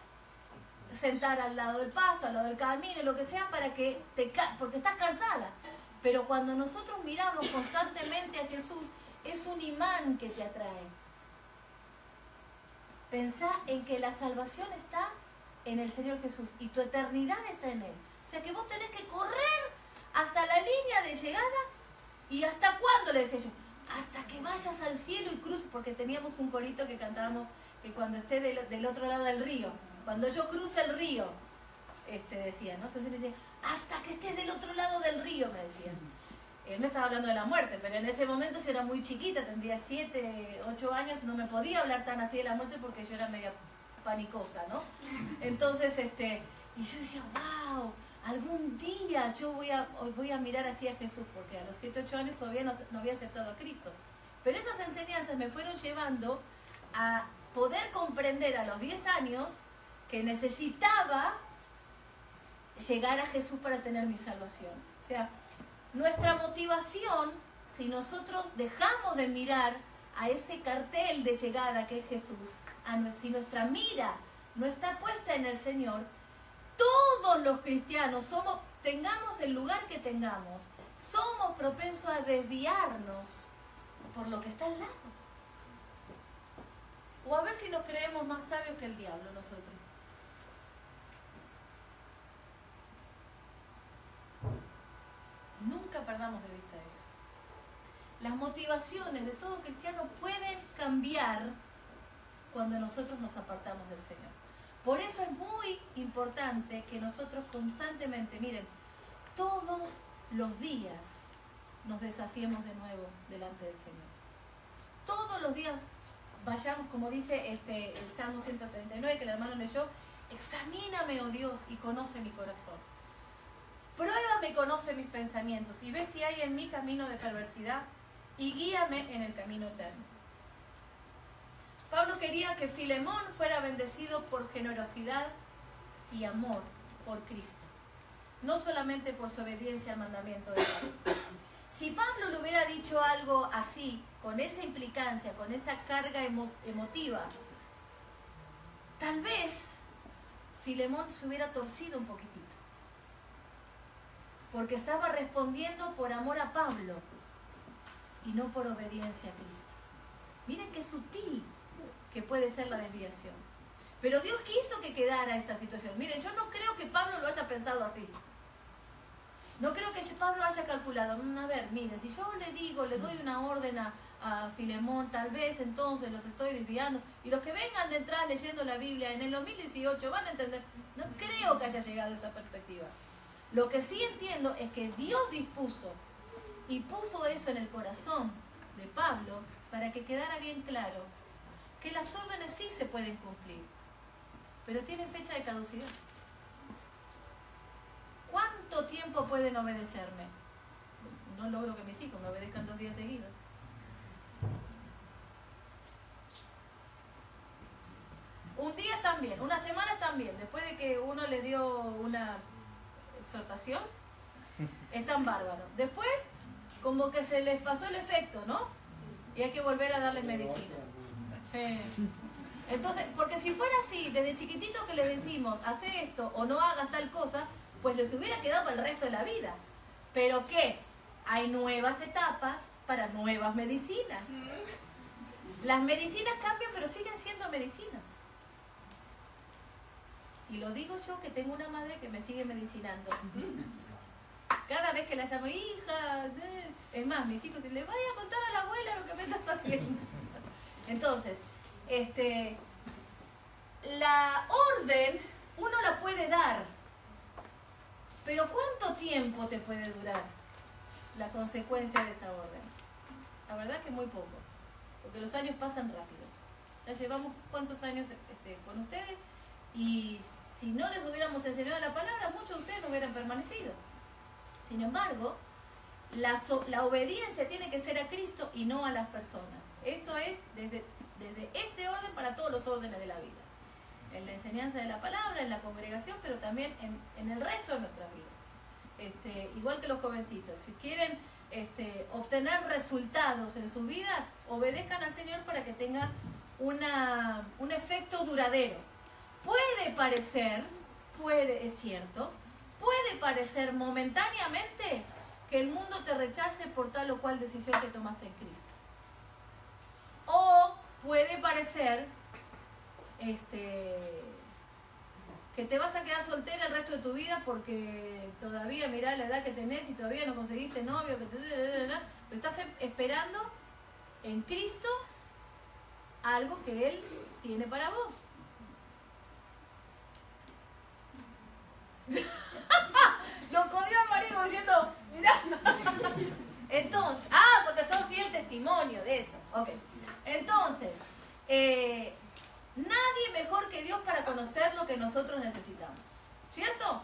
Speaker 1: sentar al lado del pasto, al lado del camino, lo que sea, porque estás cansada. Pero cuando nosotros miramos constantemente a Jesús, es un imán que te atrae. Pensá en que la salvación está en el Señor Jesús y tu eternidad está en Él. O sea que vos tenés que correr hasta la línea de llegada. ¿Y hasta cuándo? Le decía yo, hasta que vayas al cielo y cruces, porque teníamos un corito que cantábamos que cuando esté del otro lado del río, cuando yo cruce el río, decía, ¿no? Entonces me decía, hasta que estés del otro lado del río, me decía. Él me estaba hablando de la muerte, pero en ese momento yo era muy chiquita, tendría 7, 8 años, no me podía hablar tan así de la muerte porque yo era media panicosa, ¿no? Entonces, y yo decía, wow, algún día yo voy a mirar así a Jesús, porque a los 7, 8 años todavía no había aceptado a Cristo. Pero esas enseñanzas me fueron llevando a poder comprender a los 10 años que necesitaba llegar a Jesús para tener mi salvación. O sea, nuestra motivación, si nosotros dejamos de mirar a ese cartel de llegada que es Jesús, si nuestra mira no está puesta en el Señor, todos los cristianos tengamos el lugar que tengamos, somos propensos a desviarnos por lo que está al lado. O a ver si nos creemos más sabios que el diablo nosotros. Nunca perdamos de vista eso. Las motivaciones de todo cristiano pueden cambiar cuando nosotros nos apartamos del Señor. Por eso es muy importante que nosotros constantemente, miren, todos los días nos desafiemos de nuevo delante del Señor. Todos los días vayamos, como dice el Salmo 139 que el hermano leyó, examíname, oh Dios, y conoce mi corazón. Pruébame y conoce mis pensamientos y ve si hay en mí camino de perversidad y guíame en el camino eterno. Pablo quería que Filemón fuera bendecido por generosidad y amor por Cristo, no solamente por su obediencia al mandamiento de Dios. Si Pablo le hubiera dicho algo así, con esa implicancia, con esa carga emotiva, tal vez Filemón se hubiera torcido un poquitito, porque estaba respondiendo por amor a Pablo y no por obediencia a Cristo. Miren qué sutil que puede ser la desviación. Pero Dios quiso que quedara esta situación. Miren, yo no creo que Pablo lo haya pensado así. No creo que Pablo haya calculado, a ver, miren, si yo le doy una orden a Filemón, tal vez entonces los estoy desviando, y los que vengan detrás leyendo la Biblia en el 2018 van a entender. No creo que haya llegado a esa perspectiva. Lo que sí entiendo es que Dios dispuso y puso eso en el corazón de Pablo para que quedara bien claro que las órdenes sí se pueden cumplir, pero tienen fecha de caducidad. ¿Cuánto tiempo pueden obedecerme? No logro que mis hijos me obedezcan 2 días seguidos. Un día están bien, una semana están bien, después de que uno le dio una exhortación, están bárbaros. Después, como que se les pasó el efecto, ¿no? Y hay que volver a darles medicina. Entonces, porque si fuera así, desde chiquitito que les decimos, hace esto o no hagas tal cosa, pues les hubiera quedado para el resto de la vida. Pero ¿qué? Hay nuevas etapas para nuevas medicinas. Las medicinas cambian, pero siguen siendo medicinas. Y lo digo yo, que tengo una madre que me sigue medicinando. Cada vez que la llamo, hija, es más, mis hijos le voy a contar a la abuela lo que me estás haciendo. Entonces, la orden uno la puede dar, pero ¿cuánto tiempo te puede durar la consecuencia de esa orden? La verdad que muy poco, porque los años pasan rápido. Ya llevamos cuántos años con ustedes, y si no les hubiéramos enseñado la palabra, muchos de ustedes no hubieran permanecido. Sin embargo, la obediencia tiene que ser a Cristo y no a las personas. Esto es desde este orden para todos los órdenes de la vida. En la enseñanza de la palabra, en la congregación, pero también en el resto de nuestras vidas. Igual que los jovencitos, si quieren obtener resultados en su vida, obedezcan al Señor para que tenga un efecto duradero. Es cierto, puede parecer momentáneamente que el mundo te rechace por tal o cual decisión que tomaste en Cristo. O puede parecer que te vas a quedar soltera el resto de tu vida porque todavía, mirá la edad que tenés y todavía no conseguiste novio, pero estás esperando en Cristo algo que Él tiene para vos. Lo codió a marido diciendo, mirá. Entonces, porque son fiel testimonio de eso. Ok. Entonces, nadie mejor que Dios para conocer lo que nosotros necesitamos. ¿Cierto?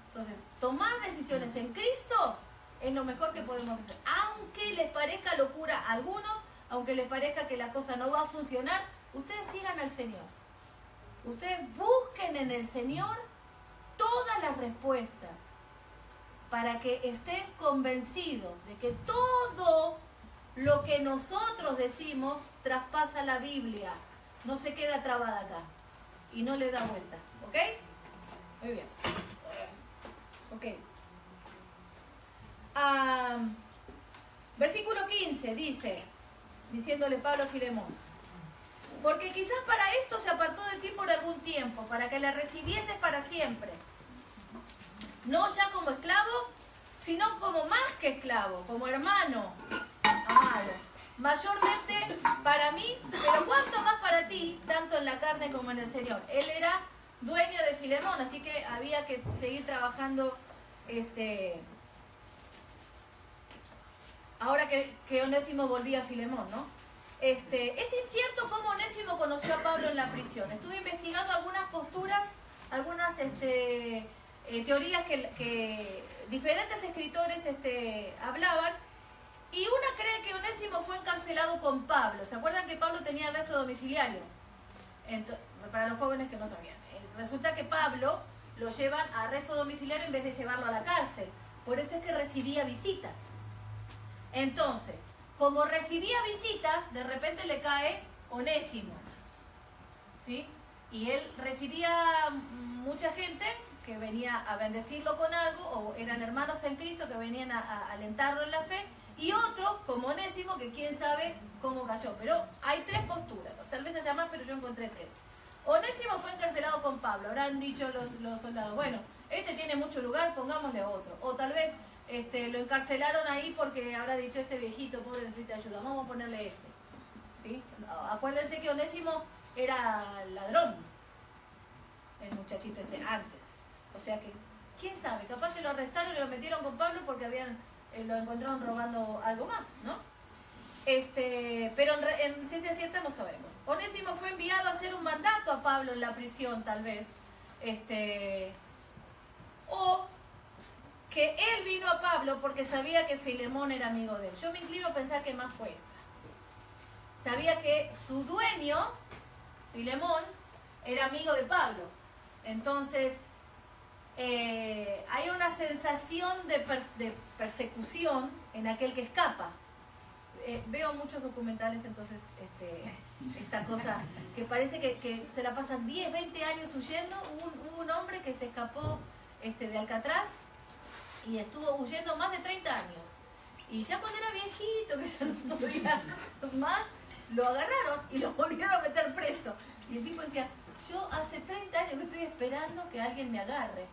Speaker 1: Entonces, tomar decisiones en Cristo es lo mejor que podemos hacer. Aunque les parezca locura a algunos, aunque les parezca que la cosa no va a funcionar, ustedes sigan al Señor. Ustedes busquen en el Señor todas las respuestas para que estén convencidos de que todo lo que nosotros decimos traspasa la Biblia, no se queda trabada acá y no le da vuelta. ¿Ok? Muy bien. Ok. Versículo 15 dice, diciéndole Pablo a Filemón: porque quizás para esto se apartó de ti por algún tiempo, para que la recibieses para siempre. No ya como esclavo, sino como más que esclavo, como hermano amado. Mayormente para mí, pero cuánto más para ti, tanto en la carne como en el Señor. Él era dueño de Filemón, así que había que seguir trabajando ahora que Onésimo volvía a Filemón, ¿no? Es incierto cómo Onésimo conoció a Pablo en la prisión. Estuve investigando algunas posturas, algunas teorías que diferentes escritores hablaban, y una cree que Onésimo fue encarcelado con Pablo. ¿Se acuerdan que Pablo tenía arresto domiciliario? Para los jóvenes que no sabían. Resulta que Pablo lo llevan a arresto domiciliario en vez de llevarlo a la cárcel. Por eso es que recibía visitas. Entonces, como recibía visitas, de repente le cae Onésimo, ¿sí? Y él recibía mucha gente que venía a bendecirlo con algo, o eran hermanos en Cristo que venían a alentarlo en la fe, y otros, como Onésimo, que quién sabe cómo cayó. Pero hay tres posturas, tal vez haya más, pero yo encontré tres. Onésimo fue encarcelado con Pablo, habrán dicho los soldados, bueno, este tiene mucho lugar, pongámosle otro. O tal vez lo encarcelaron ahí porque habrá dicho, este viejito pobre necesita ayuda, vamos a ponerle este. ¿Sí? Acuérdense que Onésimo era ladrón, el muchachito antes. O sea que, quién sabe, capaz que lo arrestaron y lo metieron con Pablo porque lo encontraron robando algo más, ¿no? Pero en ciencia cierta no sabemos. Onésimo fue enviado a hacer un mandato a Pablo en la prisión, tal vez. O que él vino a Pablo porque sabía que Filemón era amigo de él. Yo me inclino a pensar que más fue esta. Sabía que su dueño, Filemón, era amigo de Pablo. Entonces, hay una sensación de persecución en aquel que escapa. Veo muchos documentales, entonces, esta cosa que parece que se la pasan 10, 20 años huyendo. Hubo un hombre que se escapó de Alcatraz y estuvo huyendo más de 30 años. Y ya cuando era viejito, que ya no podía más, lo agarraron y lo volvieron a meter preso. Y el tipo decía, yo hace 30 años que estoy esperando que alguien me agarre.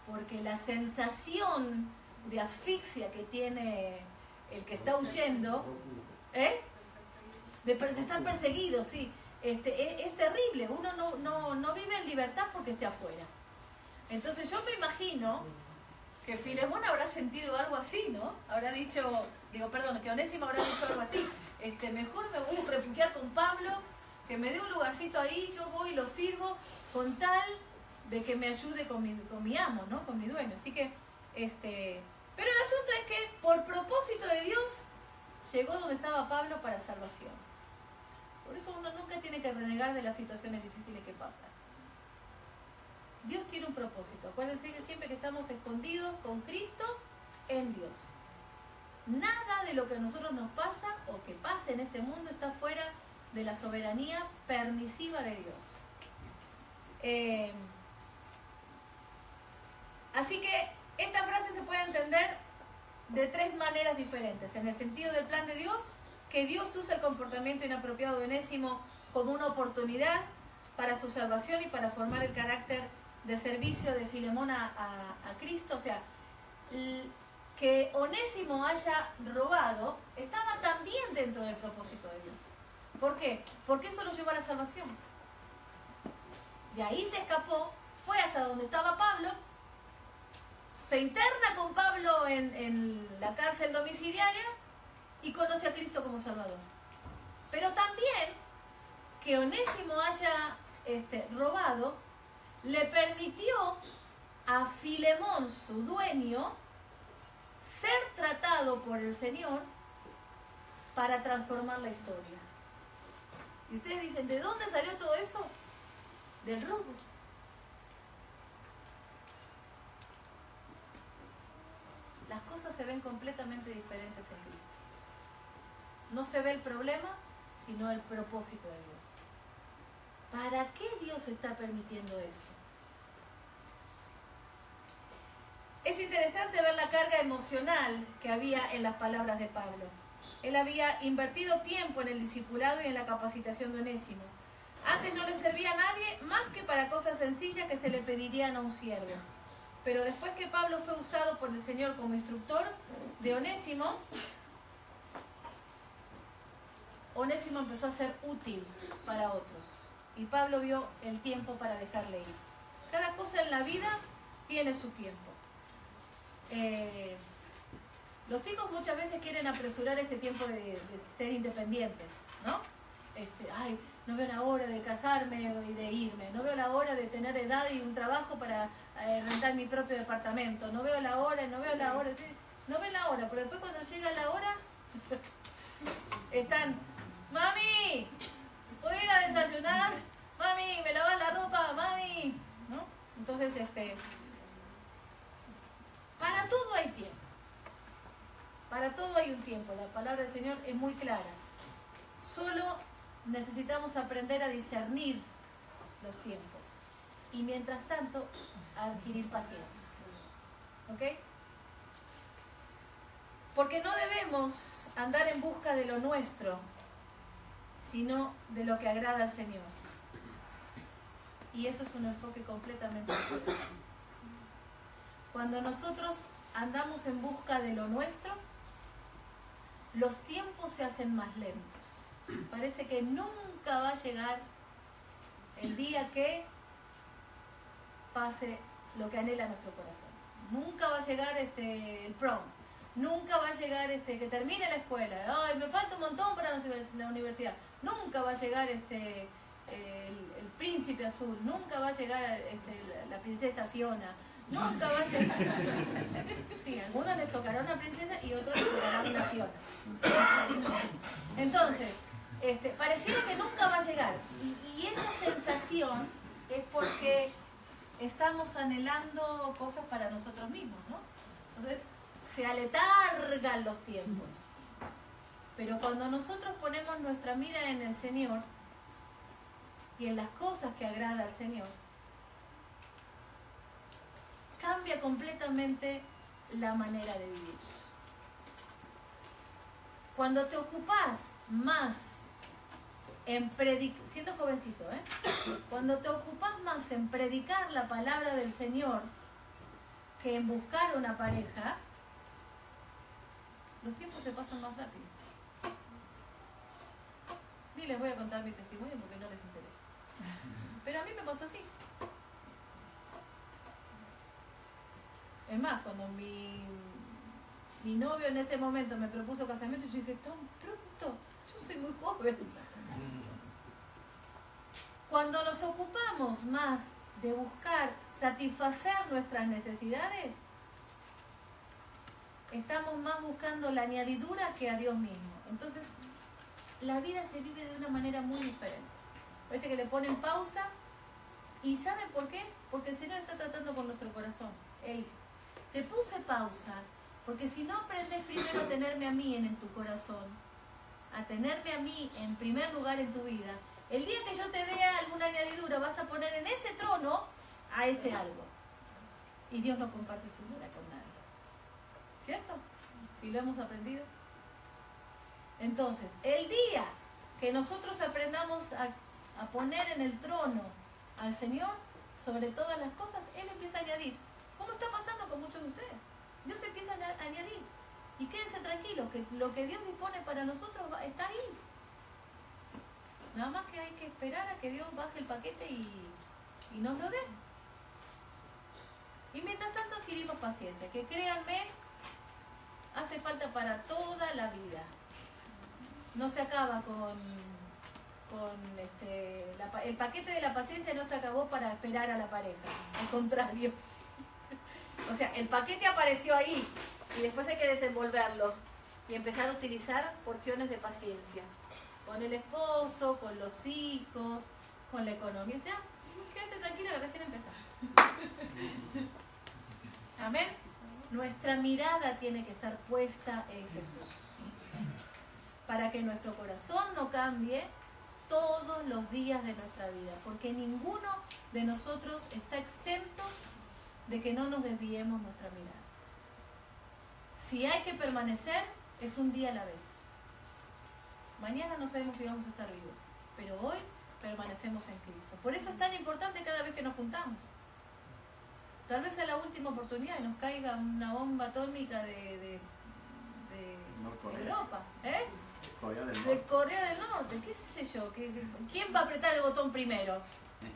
Speaker 1: Porque la sensación de asfixia que tiene el que está huyendo, de estar perseguido, sí, es terrible. Uno no vive en libertad porque esté afuera. Entonces yo me imagino que Filemón habrá sentido algo así, ¿no? Habrá dicho, que Onésimo habrá dicho algo así. Mejor me voy a refugiar con Pablo, que me dé un lugarcito ahí, yo voy y lo sirvo, con tal de que me ayude con mi amo, ¿no? Con mi dueño. Así que, pero el asunto es que por propósito de Dios llegó donde estaba Pablo para salvación. Por eso uno nunca tiene que renegar de las situaciones difíciles que pasan. Dios tiene un propósito. Acuérdense que siempre que estamos escondidos con Cristo en Dios. Nada de lo que a nosotros nos pasa o que pase en este mundo está fuera de la soberanía permisiva de Dios. Así que esta frase se puede entender de tres maneras diferentes. En el sentido del plan de Dios, que Dios usa el comportamiento inapropiado de Onésimo como una oportunidad para su salvación y para formar el carácter de servicio de Filemón a Cristo. O sea, que Onésimo haya robado estaba también dentro del propósito de Dios. ¿Por qué? Porque eso lo llevó a la salvación. De ahí se escapó, fue hasta donde estaba Pablo, se interna con Pablo en la cárcel domiciliaria y conoce a Cristo como Salvador. Pero también que Onésimo haya robado le permitió a Filemón, su dueño, ser tratado por el Señor para transformar la historia. Y ustedes dicen, ¿de dónde salió todo eso? Del robo. Las cosas se ven completamente diferentes en Cristo. No se ve el problema, sino el propósito de Dios. ¿Para qué Dios está permitiendo esto? Es interesante ver la carga emocional que había en las palabras de Pablo. Él había invertido tiempo en el discipulado y en la capacitación de Onésimo. Antes no le servía a nadie más que para cosas sencillas que se le pedirían a un siervo. Pero después que Pablo fue usado por el Señor como instructor de Onésimo, Onésimo empezó a ser útil para otros. Y Pablo vio el tiempo para dejarle ir. Cada cosa en la vida tiene su tiempo. Los hijos muchas veces quieren apresurar ese tiempo de ser independientes, ¿no? Ay, no veo la hora de casarme y de irme, no veo la hora de tener edad y un trabajo para rentar mi propio departamento, no veo la hora, ¿sí? No ven la hora, pero después cuando llega la hora, están, mami, ¿puedo ir a desayunar? Mami, ¿me lavas la ropa? Mami, ¿no? Entonces, para todo hay tiempo. Para todo hay un tiempo. La palabra del Señor es muy clara. Solo necesitamos aprender a discernir los tiempos. Y mientras tanto, adquirir paciencia. ¿Ok? Porque no debemos andar en busca de lo nuestro, sino de lo que agrada al Señor. Y eso es un enfoque completamente diferente. Cuando nosotros andamos en busca de lo nuestro, los tiempos se hacen más lentos. Parece que nunca va a llegar el día que pase lo que anhela nuestro corazón. Nunca va a llegar el prom. Nunca va a llegar que termine la escuela. Ay, me falta un montón para la universidad. Nunca va a llegar el príncipe azul. Nunca va a llegar la princesa Fiona. Nunca va a llegar. Sí, a algunos les tocará una princesa y a otros les tocará una Fiona. Entonces, pareciera que nunca va a llegar. Y esa sensación es porque estamos anhelando cosas para nosotros mismos, ¿no? Entonces, se aletargan los tiempos. Pero cuando nosotros ponemos nuestra mira en el Señor y en las cosas que agrada al Señor, cambia completamente la manera de vivir. Cuando te ocupas más en predicar, siento jovencito, cuando te ocupas más en predicar la palabra del Señor que en buscar una pareja, los tiempos se pasan más rápido. Ni les voy a contar mi testimonio porque no les interesa. Pero a mí me pasó así. Es más, cuando mi novio en ese momento me propuso casamiento, yo dije, tan pronto, yo soy muy joven. Cuando nos ocupamos más de buscar satisfacer nuestras necesidades, estamos más buscando la añadidura que a Dios mismo. Entonces, la vida se vive de una manera muy diferente. Parece que le ponen pausa. ¿Y saben por qué? Porque el Señor está tratando con nuestro corazón. Hey, te puse pausa porque si no aprendes primero a tenerme a mí en tu corazón, a tenerme a mí en primer lugar en tu vida, el día que yo te dé alguna añadidura vas a poner en ese trono a ese algo. Y Dios no comparte su gloria con nadie. ¿Cierto? Si lo hemos aprendido. Entonces, el día que nosotros aprendamos a poner en el trono al Señor sobre todas las cosas, Él empieza a añadir. ¿Cómo está pasando con muchos de ustedes? Dios empieza a añadir. Y quédense tranquilos, que lo que Dios dispone para nosotros está ahí. Nada más que hay que esperar a que Dios baje el paquete y nos lo dé. Y mientras tanto adquirimos paciencia, que créanme, hace falta para toda la vida. No se acaba el paquete de la paciencia no se acabó para esperar a la pareja, al contrario. O sea, el paquete apareció ahí y después hay que desenvolverlo y empezar a utilizar porciones de paciencia. Con el esposo, con los hijos, con la economía. O sea, quédate tranquila que recién empezás. Amén. Nuestra mirada tiene que estar puesta en Jesús. Para que nuestro corazón no cambie todos los días de nuestra vida. Porque ninguno de nosotros está exento de que no nos desviemos nuestra mirada. Si hay que permanecer, es un día a la vez. Mañana no sabemos si vamos a estar vivos, pero hoy permanecemos en Cristo. Por eso es tan importante cada vez que nos juntamos. Tal vez sea la última oportunidad y nos caiga una bomba atómica de Europa, ¿eh? De Corea del Norte, qué sé yo. ¿Quién va a apretar el botón primero?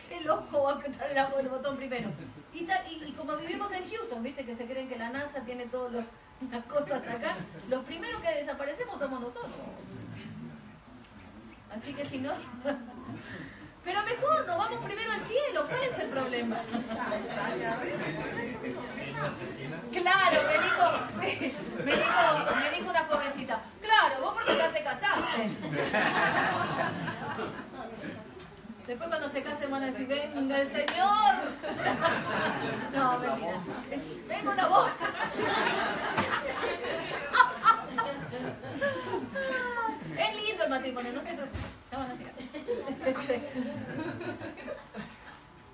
Speaker 1: Qué loco va a apretar el botón primero. Y como vivimos en Houston, viste que se creen que la NASA tiene todas las cosas acá, los primeros que desaparecemos somos nosotros. Así que si no... Pero mejor, nos vamos primero al cielo. ¿Cuál es el problema? Claro, me dijo una jovencita. Claro, vos porque ya te casaste. Después cuando se casen van a decir, venga el Señor. No, mentira. Venga una voz. Es lindo el matrimonio, no se preocupen. Ya van a llegar.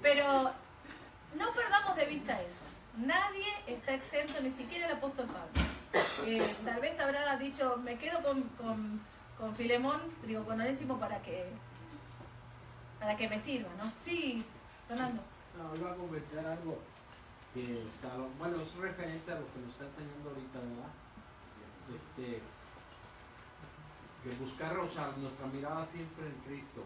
Speaker 1: Pero no perdamos de vista eso. Nadie está exento, ni siquiera el apóstol Pablo. Tal vez habrá dicho, me quedo con Filemón, digo, con Onésimo para que me sirva, ¿no? Sí, Fernando.
Speaker 6: No, iba a comentar algo que, bueno, es referente a lo que nos está enseñando ahorita, ¿verdad? Que buscar, o sea, nuestra mirada siempre en Cristo.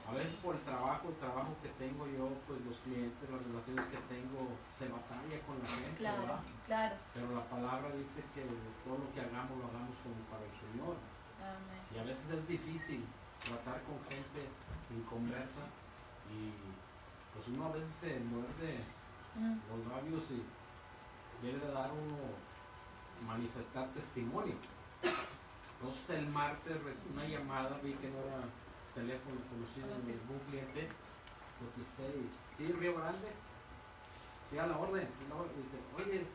Speaker 6: A veces por el trabajo que tengo yo, pues los clientes, las relaciones que tengo, se batalla con la gente,
Speaker 1: Claro,
Speaker 6: ¿verdad?
Speaker 1: claro.
Speaker 6: Pero la palabra dice que todo lo que hagamos lo hagamos como para el Señor.
Speaker 1: Amén.
Speaker 6: Y a veces es difícil tratar con gente inconversa y pues uno a veces se muerde los labios y debe de dar uno, manifestar testimonio. Entonces el martes una llamada, vi que no era teléfono conocido de algún cliente, contesté, sí, Río Grande, sí, a la orden. Dice, oye,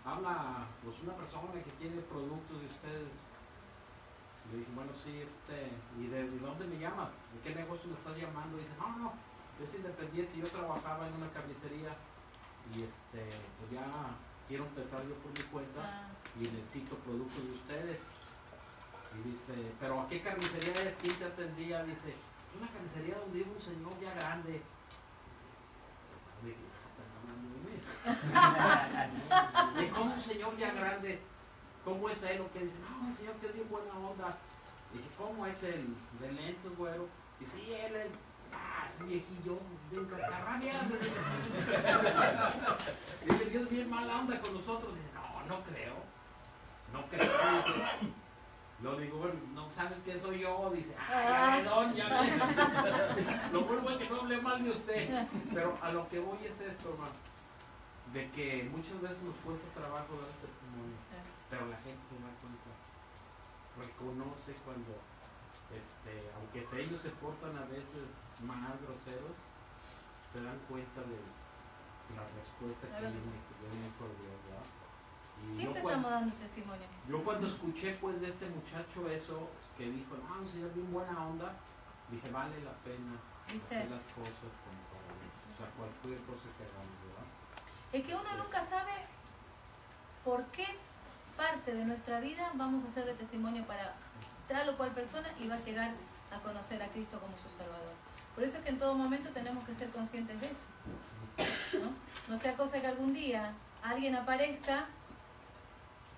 Speaker 6: habla pues una persona que tiene productos de ustedes. Le dije, bueno, sí, ¿y de dónde me llamas? ¿De qué negocio me estás llamando? Y dice, no, es independiente, yo trabajaba en una carnicería y pues ya quiero empezar yo por mi cuenta y necesito productos de ustedes. Y dice, ¿pero a qué carnicería es? ¿Quién te atendía? Dice, es una carnicería donde vive un señor ya grande. Le dije, ¿están hablando de mí? ¿De cómo un señor ya grande? ¿Cómo es él? O que dice, no, el señor que es bien buena onda. Dije, ¿cómo es él? De lentes, güero. Dice, sí, él es viejillo, bien cascarrabias. Dice, Dios bien mala onda con nosotros. Dice, no creo. Lo digo, bueno, no sabes quién soy yo. Dice, ya ve. Lo bueno es que no hable mal de usted. Pero a lo que voy es esto, hermano. De que muchas veces nos cuesta trabajo dar testimonio. Pero la gente se da cuenta, reconoce cuando, aunque ellos se portan a veces más groseros, se dan cuenta de la respuesta que viene por Dios, ¿verdad? Y
Speaker 1: siempre estamos dando testimonio.
Speaker 6: Yo cuando escuché pues de este muchacho eso, que dijo, no, un señor bien buena onda, dije, vale la pena hacer las cosas como para Dios. O sea, cualquier cosa que hagamos, ¿verdad?
Speaker 1: Es que uno nunca sabe por qué parte de nuestra vida vamos a hacer de testimonio para tal o cual persona y va a llegar a conocer a Cristo como su Salvador. Por eso es que en todo momento tenemos que ser conscientes de eso. No sea cosa que algún día alguien aparezca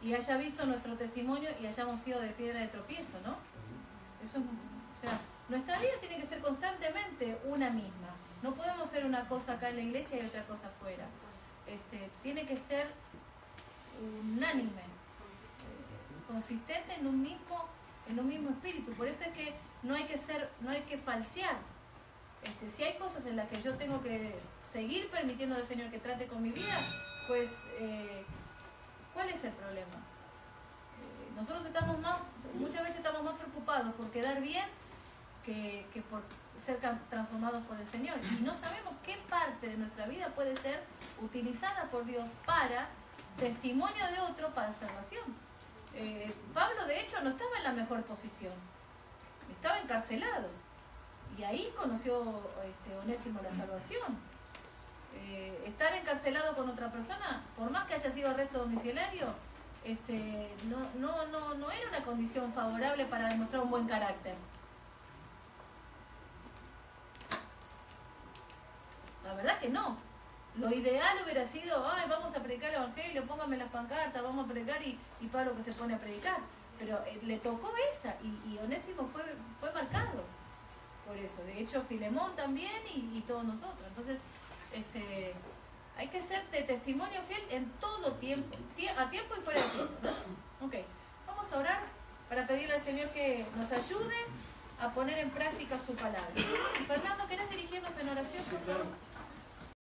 Speaker 1: y haya visto nuestro testimonio y hayamos sido de piedra de tropiezo, ¿no? Eso es, o sea, nuestra vida tiene que ser constantemente una misma. No podemos ser una cosa acá en la iglesia y otra cosa afuera. Tiene que ser unánime, consistente en un mismo espíritu. Por eso es que no hay que falsear. si hay cosas en las que yo tengo que seguir permitiéndole al Señor que trate con mi vida, pues, ¿cuál es el problema? Nosotros muchas veces estamos más preocupados por quedar bien que por ser transformados por el Señor. Y no sabemos qué parte de nuestra vida puede ser utilizada por Dios para testimonio de otro para salvación. Pablo, de hecho, no estaba en la mejor posición. Estaba encarcelado. Y ahí conoció Onésimo la salvación. Estar encarcelado con otra persona, por más que haya sido arresto domiciliario, no era una condición favorable para demostrar un buen carácter. La verdad que no. Lo ideal hubiera sido, vamos a predicar el evangelio, póngame las pancartas, vamos a predicar y Pablo que se pone a predicar. Pero le tocó esa y Onésimo fue marcado por eso. De hecho, Filemón también y todos nosotros. Entonces, hay que ser de testimonio fiel en todo tiempo, a tiempo y fuera de tiempo, ¿no? Ok, vamos a orar para pedirle al Señor que nos ayude a poner en práctica su palabra. Fernando, ¿querés dirigirnos en oración, por favor?